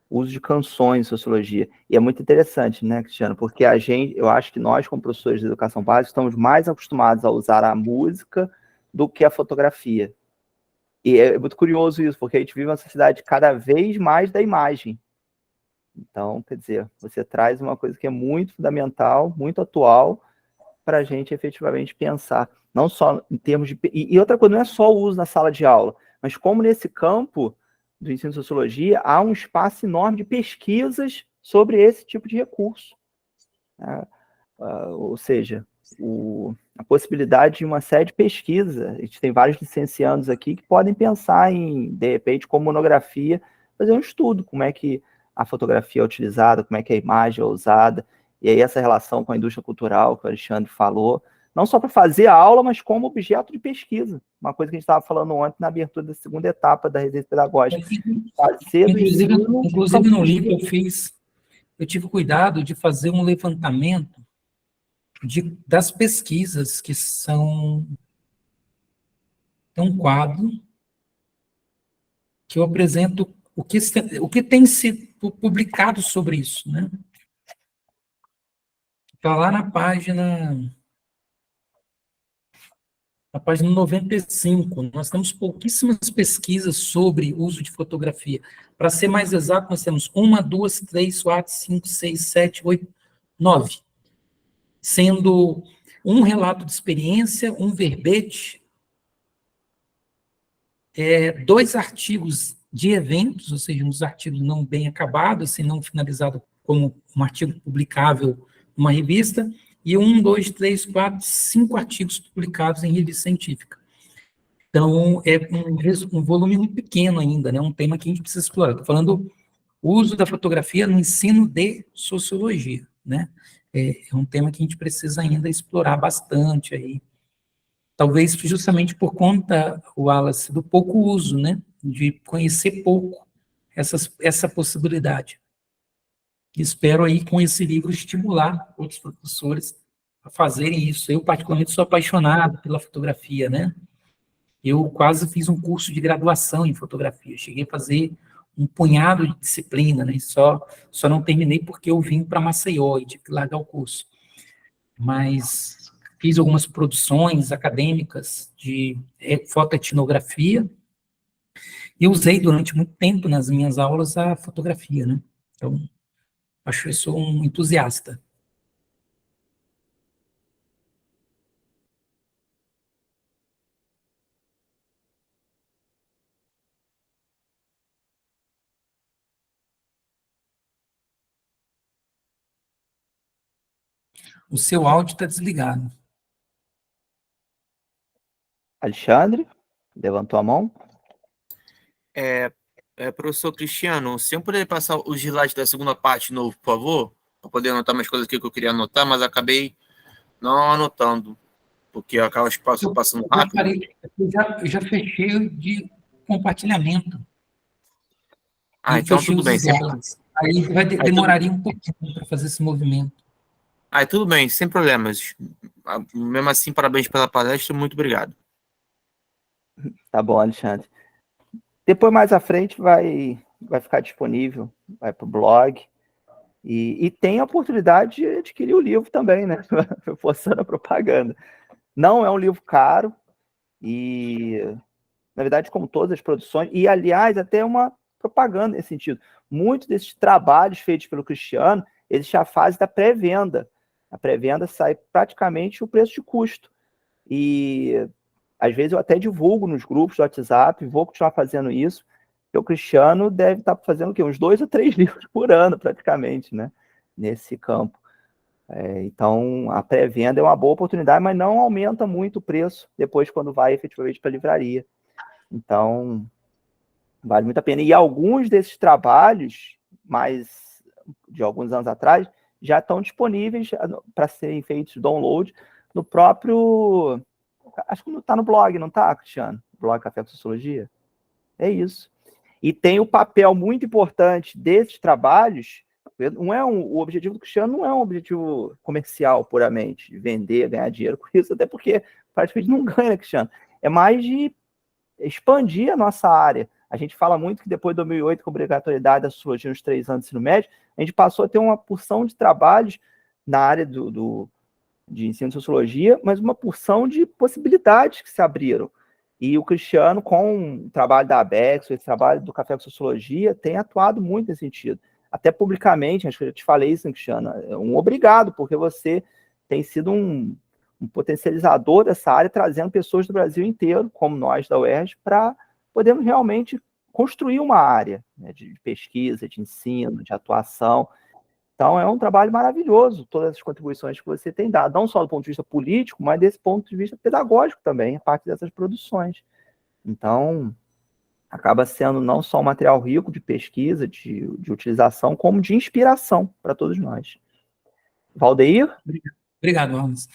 Speaker 1: Uso de Canções em Sociologia. E é muito interessante, né, Cristiano? Porque eu acho que nós, como professores de educação básica, estamos mais acostumados a usar a música do que a fotografia. E é muito curioso isso, porque a gente vive uma sociedade cada vez mais da imagem. Então, quer dizer, você traz uma coisa que é muito fundamental, muito atual, para a gente efetivamente pensar. Não só em termos de... E outra coisa, não é só o uso na sala de aula, mas como nesse campo do ensino de sociologia há um espaço enorme de pesquisas sobre esse tipo de recurso. Ou seja, a possibilidade de uma série de pesquisas. A gente tem vários licenciandos aqui que podem pensar em, de repente, como monografia, fazer um estudo, como é que a fotografia é utilizada, como é que a imagem é usada, e aí essa relação com a indústria cultural que o Alexandre falou, não só para fazer a aula, mas como objeto de pesquisa. Uma coisa que a gente estava falando ontem na abertura da segunda etapa da residência pedagógica.
Speaker 2: Inclusive no livro eu tive cuidado de fazer um levantamento das pesquisas que são um quadro que eu apresento o que tem sido publicado sobre isso, né? Está lá na página na página 95, nós temos pouquíssimas pesquisas sobre uso de fotografia. Para ser mais exato, nós temos 1, 2, 3, 4, 5, 6, 7, 8, 9. Sendo um relato de experiência, um verbete, 2 artigos de eventos, ou seja, uns artigos não bem acabados, assim, não finalizados como um artigo publicável numa revista, e 1, 2, 3, 4, 5 artigos publicados em revista científica. Então, é um volume muito pequeno ainda, né? Um tema que a gente precisa explorar. Estou falando o uso da fotografia no ensino de sociologia, né? É um tema que a gente precisa ainda explorar bastante aí. Talvez justamente por conta, Wallace, do pouco uso, né? De conhecer pouco essa possibilidade. Espero aí, com esse livro, estimular outros professores a fazerem isso. Eu, particularmente, sou apaixonado pela fotografia, né? Eu quase fiz um curso de graduação em fotografia. Cheguei a fazer um punhado de disciplina, né? Só não terminei porque eu vim para Maceió e tive que largar o curso. Mas fiz algumas produções acadêmicas de fotoetnografia e usei durante muito tempo nas minhas aulas a fotografia, né? Então, acho que eu sou um entusiasta. O seu áudio está desligado.
Speaker 1: Alexandre, levantou a mão?
Speaker 3: Professor Cristiano, se eu puder passar os slides da segunda parte de novo, por favor, para poder anotar mais coisas aqui que eu queria anotar, mas acabei não anotando, porque acaba passando rápido.
Speaker 2: Eu já fechei de compartilhamento.
Speaker 3: Então tudo bem.
Speaker 2: Aí demoraria um pouquinho para fazer esse movimento.
Speaker 3: Tudo bem, sem problemas. Mesmo assim, parabéns pela palestra, muito obrigado.
Speaker 1: Tá bom, Alexandre. Depois, mais à frente, vai ficar disponível, vai para o blog. E tem a oportunidade de adquirir o livro também, né? Forçando a propaganda. Não é um livro caro, e, na verdade, como todas as produções, e, aliás, até uma propaganda nesse sentido. Muitos desses trabalhos feitos pelo Cristiano, eles já fazem da pré-venda. A pré-venda sai praticamente o preço de custo. E, às vezes, eu até divulgo nos grupos do WhatsApp, vou continuar fazendo isso, porque o Cristiano deve estar fazendo o quê? Uns 2 ou 3 livros por ano, praticamente, né? Nesse campo. Então, a pré-venda é uma boa oportunidade, mas não aumenta muito o preço depois quando vai efetivamente para a livraria. Então, vale muito a pena. E alguns desses trabalhos, mais de alguns anos atrás, já estão disponíveis para serem feitos download no próprio... Acho que está no blog, não está, Cristiano? Blog Café com Sociologia? É isso. E tem o papel muito importante desses trabalhos. O objetivo do Cristiano não é um objetivo comercial puramente, de vender, ganhar dinheiro com isso, até porque praticamente não ganha, né, Cristiano? É mais de expandir a nossa área. A gente fala muito que depois de 2008, com a obrigatoriedade da sociologia nos 3 anos de ensino médio, a gente passou a ter uma porção de trabalhos na área de ensino de sociologia, mas uma porção de possibilidades que se abriram. E o Cristiano, com o trabalho da ABEX, esse trabalho do Café com Sociologia, tem atuado muito nesse sentido. Até publicamente, acho que eu te falei isso, Cristiano, um obrigado, porque você tem sido um potencializador dessa área, trazendo pessoas do Brasil inteiro, como nós da UERJ, para podermos realmente construir uma área, né, de pesquisa, de ensino, de atuação. Então, é um trabalho maravilhoso, todas as contribuições que você tem dado, não só do ponto de vista político, mas desse ponto de vista pedagógico também, a parte dessas produções. Então, acaba sendo não só um material rico de pesquisa, de utilização, como de inspiração para todos nós. Valdeir?
Speaker 2: Obrigado, Wallace.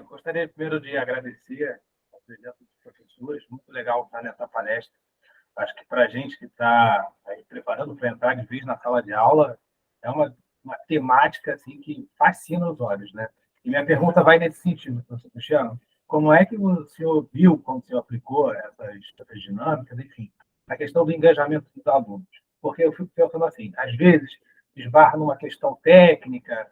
Speaker 5: Gostaria primeiro de agradecer a presença dos professores, muito legal estar nessa palestra. Acho que para a gente que está preparando para entrar de vez na sala de aula, é uma temática assim, que fascina os olhos, né? E minha pergunta vai nesse sentido, professor Cristiano. Como é que o senhor viu, como o senhor aplicou essas dinâmicas, enfim, a questão do engajamento dos alunos? Porque eu fico pensando assim, às vezes esbarra numa questão técnica,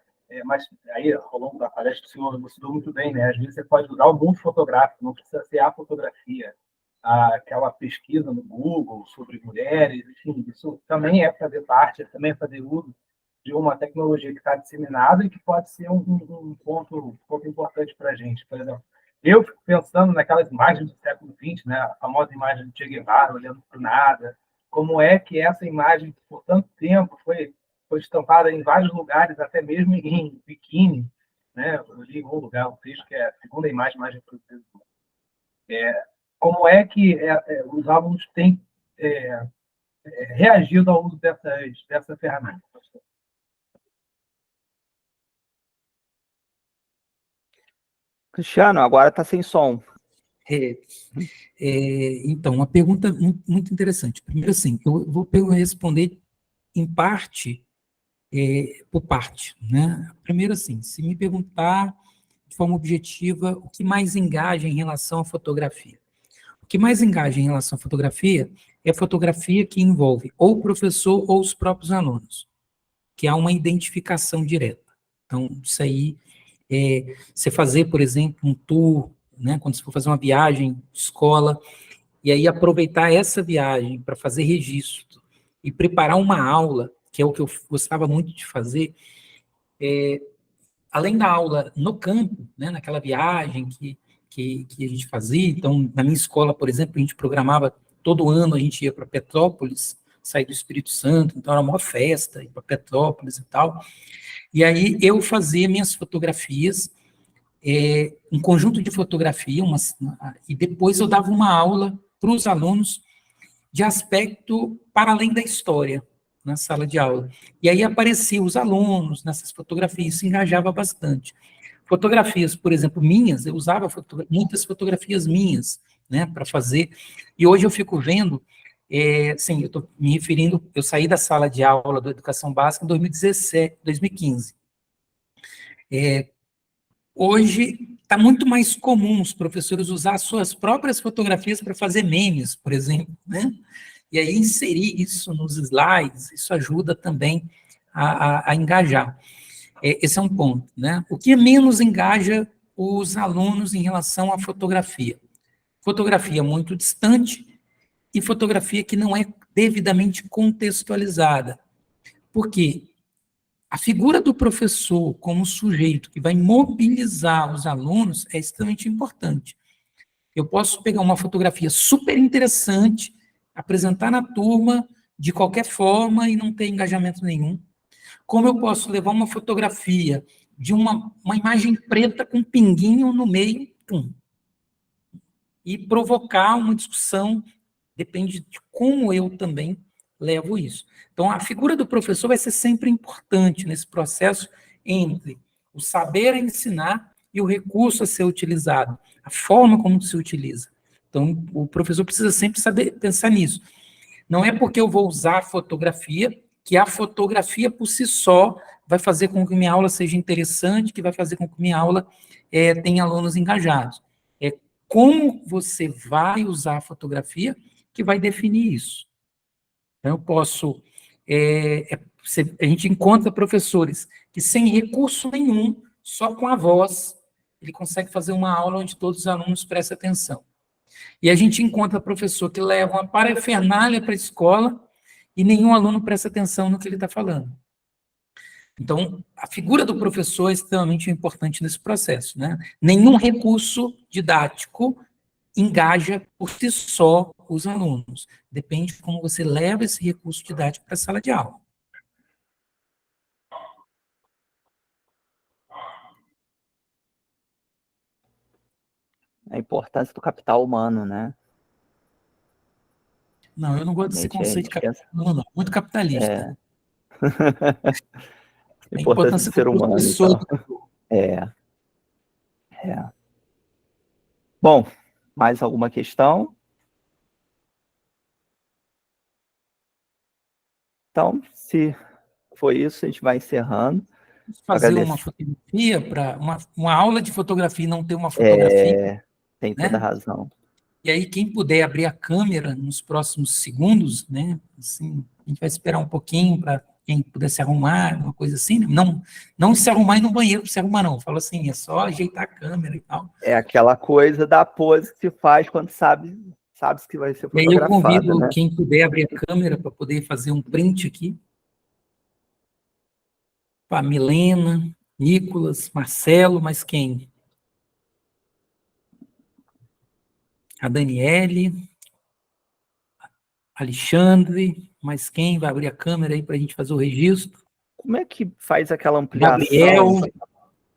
Speaker 5: mas aí, ao longo da palestra, o senhor elucidou muito bem, né? Às vezes você pode usar o mundo fotográfico, não precisa ser a fotografia, aquela pesquisa no Google sobre mulheres, enfim, isso também é fazer parte, também é fazer uso de uma tecnologia que está disseminada e que pode ser um ponto importante para a gente. Por exemplo, eu fico pensando naquelas imagens do século XX, né? A famosa imagem do Che Guevara olhando para o nada, como é que essa imagem, por tanto tempo, foi estampada em vários lugares, até mesmo em biquíni, né? Eu li em um lugar um texto que é a segunda imagem mais reproduzida. Como é que os alunos têm reagido ao uso dessa ferramenta?
Speaker 1: Cristiano, agora está sem som.
Speaker 2: Então, uma pergunta muito interessante. Primeiro, assim, eu vou responder em parte, por parte, né? Primeiro, assim, se me perguntar de forma objetiva o que mais engaja em relação à fotografia. O que mais engaja em relação à fotografia é a fotografia que envolve ou o professor ou os próprios alunos, que há uma identificação direta. Então, isso aí, você fazer, por exemplo, um tour, né, quando você for fazer uma viagem de escola, e aí aproveitar essa viagem para fazer registro e preparar uma aula, que é o que eu gostava muito de fazer, além da aula no campo, né, naquela viagem que a gente fazia. Então, na minha escola, por exemplo, a gente programava, todo ano a gente ia para Petrópolis, sair do Espírito Santo, então era uma festa, ir para Petrópolis e tal. E aí eu fazia minhas fotografias, um conjunto de fotografia, e depois eu dava uma aula para os alunos de aspecto para além da história, na sala de aula. E aí apareciam os alunos nessas fotografias, isso engajava bastante. Fotografias, por exemplo, minhas, eu usava muitas fotografias minhas, né, para fazer, e hoje eu fico vendo, sim, eu estou me referindo, eu saí da sala de aula da educação básica em 2015. Hoje está muito mais comum os professores usar suas próprias fotografias para fazer memes, por exemplo, né? E aí inserir isso nos slides, isso ajuda também a engajar. Esse é um ponto, né? O que menos engaja os alunos em relação à fotografia? Fotografia muito distante e fotografia que não é devidamente contextualizada. Por quê? A figura do professor como sujeito que vai mobilizar os alunos é extremamente importante. Eu posso pegar uma fotografia super interessante, apresentar na turma de qualquer forma e não ter engajamento nenhum. Como eu posso levar uma fotografia de uma imagem preta com um pinguinho no meio, e provocar uma discussão, depende de como eu também levo isso. Então, a figura do professor vai ser sempre importante nesse processo entre o saber a ensinar e o recurso a ser utilizado, a forma como se utiliza. Então, o professor precisa sempre saber pensar nisso. Não é porque eu vou usar a fotografia que a fotografia por si só vai fazer com que minha aula seja interessante, que vai fazer com que minha aula tenha alunos engajados. É como você vai usar a fotografia que vai definir isso. Então, eu posso... a gente encontra professores que, sem recurso nenhum, só com a voz, ele consegue fazer uma aula onde todos os alunos prestem atenção. E a gente encontra professor que leva uma parafernália para a escola e nenhum aluno presta atenção no que ele está falando. Então, a figura do professor é extremamente importante nesse processo, né? Nenhum recurso didático engaja por si só os alunos. Depende de como você leva esse recurso didático para a sala de aula.
Speaker 1: A importância do capital humano, né?
Speaker 2: Não, eu não gosto desse conceito de capital humano, não. Muito capitalista.
Speaker 1: A importância do ser humano. Então. Bom, mais alguma questão? Então, se foi isso, a gente vai encerrando.
Speaker 2: Fazer uma fotografia, para uma aula de fotografia e não ter uma fotografia.
Speaker 1: Tem toda a razão.
Speaker 2: E aí, quem puder abrir a câmera nos próximos segundos, né? Assim, a gente vai esperar um pouquinho para quem puder se arrumar, uma coisa assim, né? Não se arrumar e no banheiro se arrumar, não. Fala assim, é só ajeitar a câmera e tal.
Speaker 1: É aquela coisa da pose que se faz quando sabe que vai ser
Speaker 2: E aí eu
Speaker 1: fotografada,
Speaker 2: convido
Speaker 1: né?
Speaker 2: quem puder abrir a câmera para poder fazer um print aqui. Para Milena, Nicolas, Marcelo, mais quem? A Daniele, Alexandre, mais quem vai abrir a câmera aí para a gente fazer o registro?
Speaker 1: Como é que faz aquela
Speaker 2: Gabriel,
Speaker 1: ampliação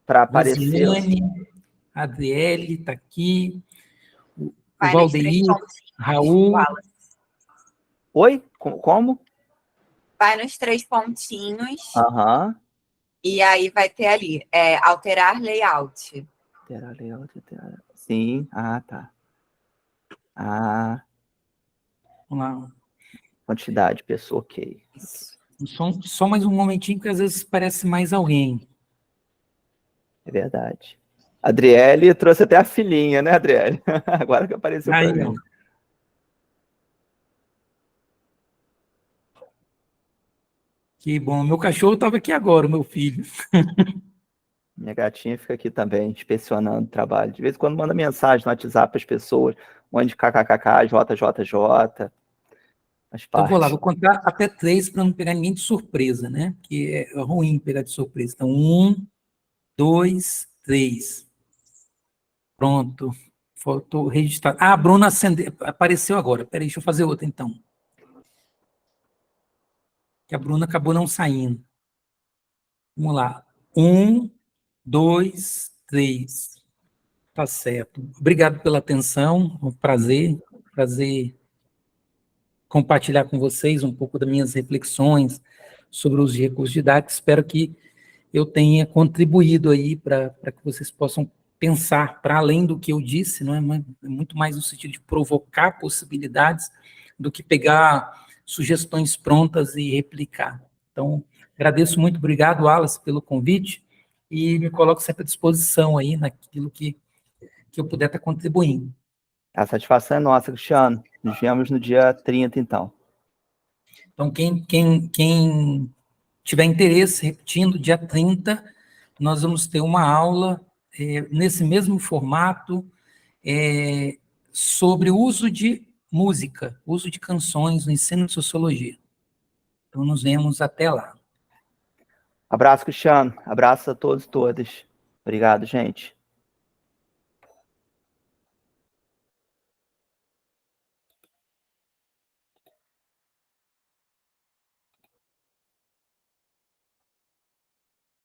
Speaker 1: para aparecer?
Speaker 2: Rosiane, Adriele está aqui, o
Speaker 6: Vai nos três
Speaker 2: Valdeir,
Speaker 6: pontinhos,
Speaker 2: Raul,
Speaker 6: Wallace.
Speaker 1: Oi? Como?
Speaker 6: Vai nos 3 pontinhos
Speaker 1: Aham.
Speaker 6: e aí vai ter ali, alterar layout.
Speaker 1: Sim. Ah, tá. Ah,
Speaker 2: vamos lá.
Speaker 1: quantidade, pessoa, ok.
Speaker 6: Isso.
Speaker 2: Só mais um momentinho, que às vezes parece mais alguém.
Speaker 1: É verdade. Adriele trouxe até a filhinha, né, Adriele? Agora que apareceu
Speaker 2: Aí,
Speaker 1: para
Speaker 2: ó.
Speaker 1: mim.
Speaker 2: Que bom. Meu cachorro estava aqui agora, o meu filho.
Speaker 1: Minha gatinha fica aqui também, inspecionando o trabalho. De vez em quando manda mensagem no WhatsApp para as pessoas, onde kkkk, JJJ. Faz
Speaker 2: Então, vou lá,
Speaker 1: parte.
Speaker 2: vou contar até 3 para não pegar ninguém de surpresa, né? Que é ruim pegar de surpresa. Então, 1, 2, 3. Pronto. Foto registrada. Ah, a Bruna apareceu agora. Peraí, deixa eu fazer outra, então. Que a Bruna acabou não saindo. Vamos lá. 1, 2, 3. Tá certo. Obrigado pela atenção. Um prazer compartilhar com vocês um pouco das minhas reflexões sobre os recursos didáticos. Espero que eu tenha contribuído aí para que vocês possam pensar para além do que eu disse, não é? É muito mais no sentido de provocar possibilidades do que pegar sugestões prontas e replicar. Então, agradeço muito, obrigado, Wallace, pelo convite, e me coloco sempre à disposição aí naquilo que eu puder estar contribuindo.
Speaker 1: A satisfação é nossa, Cristiano. Nos vemos no dia 30, então.
Speaker 2: Então, quem tiver interesse, repetindo, dia 30, nós vamos ter uma aula nesse mesmo formato sobre o uso de música, uso de canções no ensino de sociologia. Então, nos vemos até lá.
Speaker 1: Abraço, Cristiano. Abraço a todos e todas. Obrigado, gente.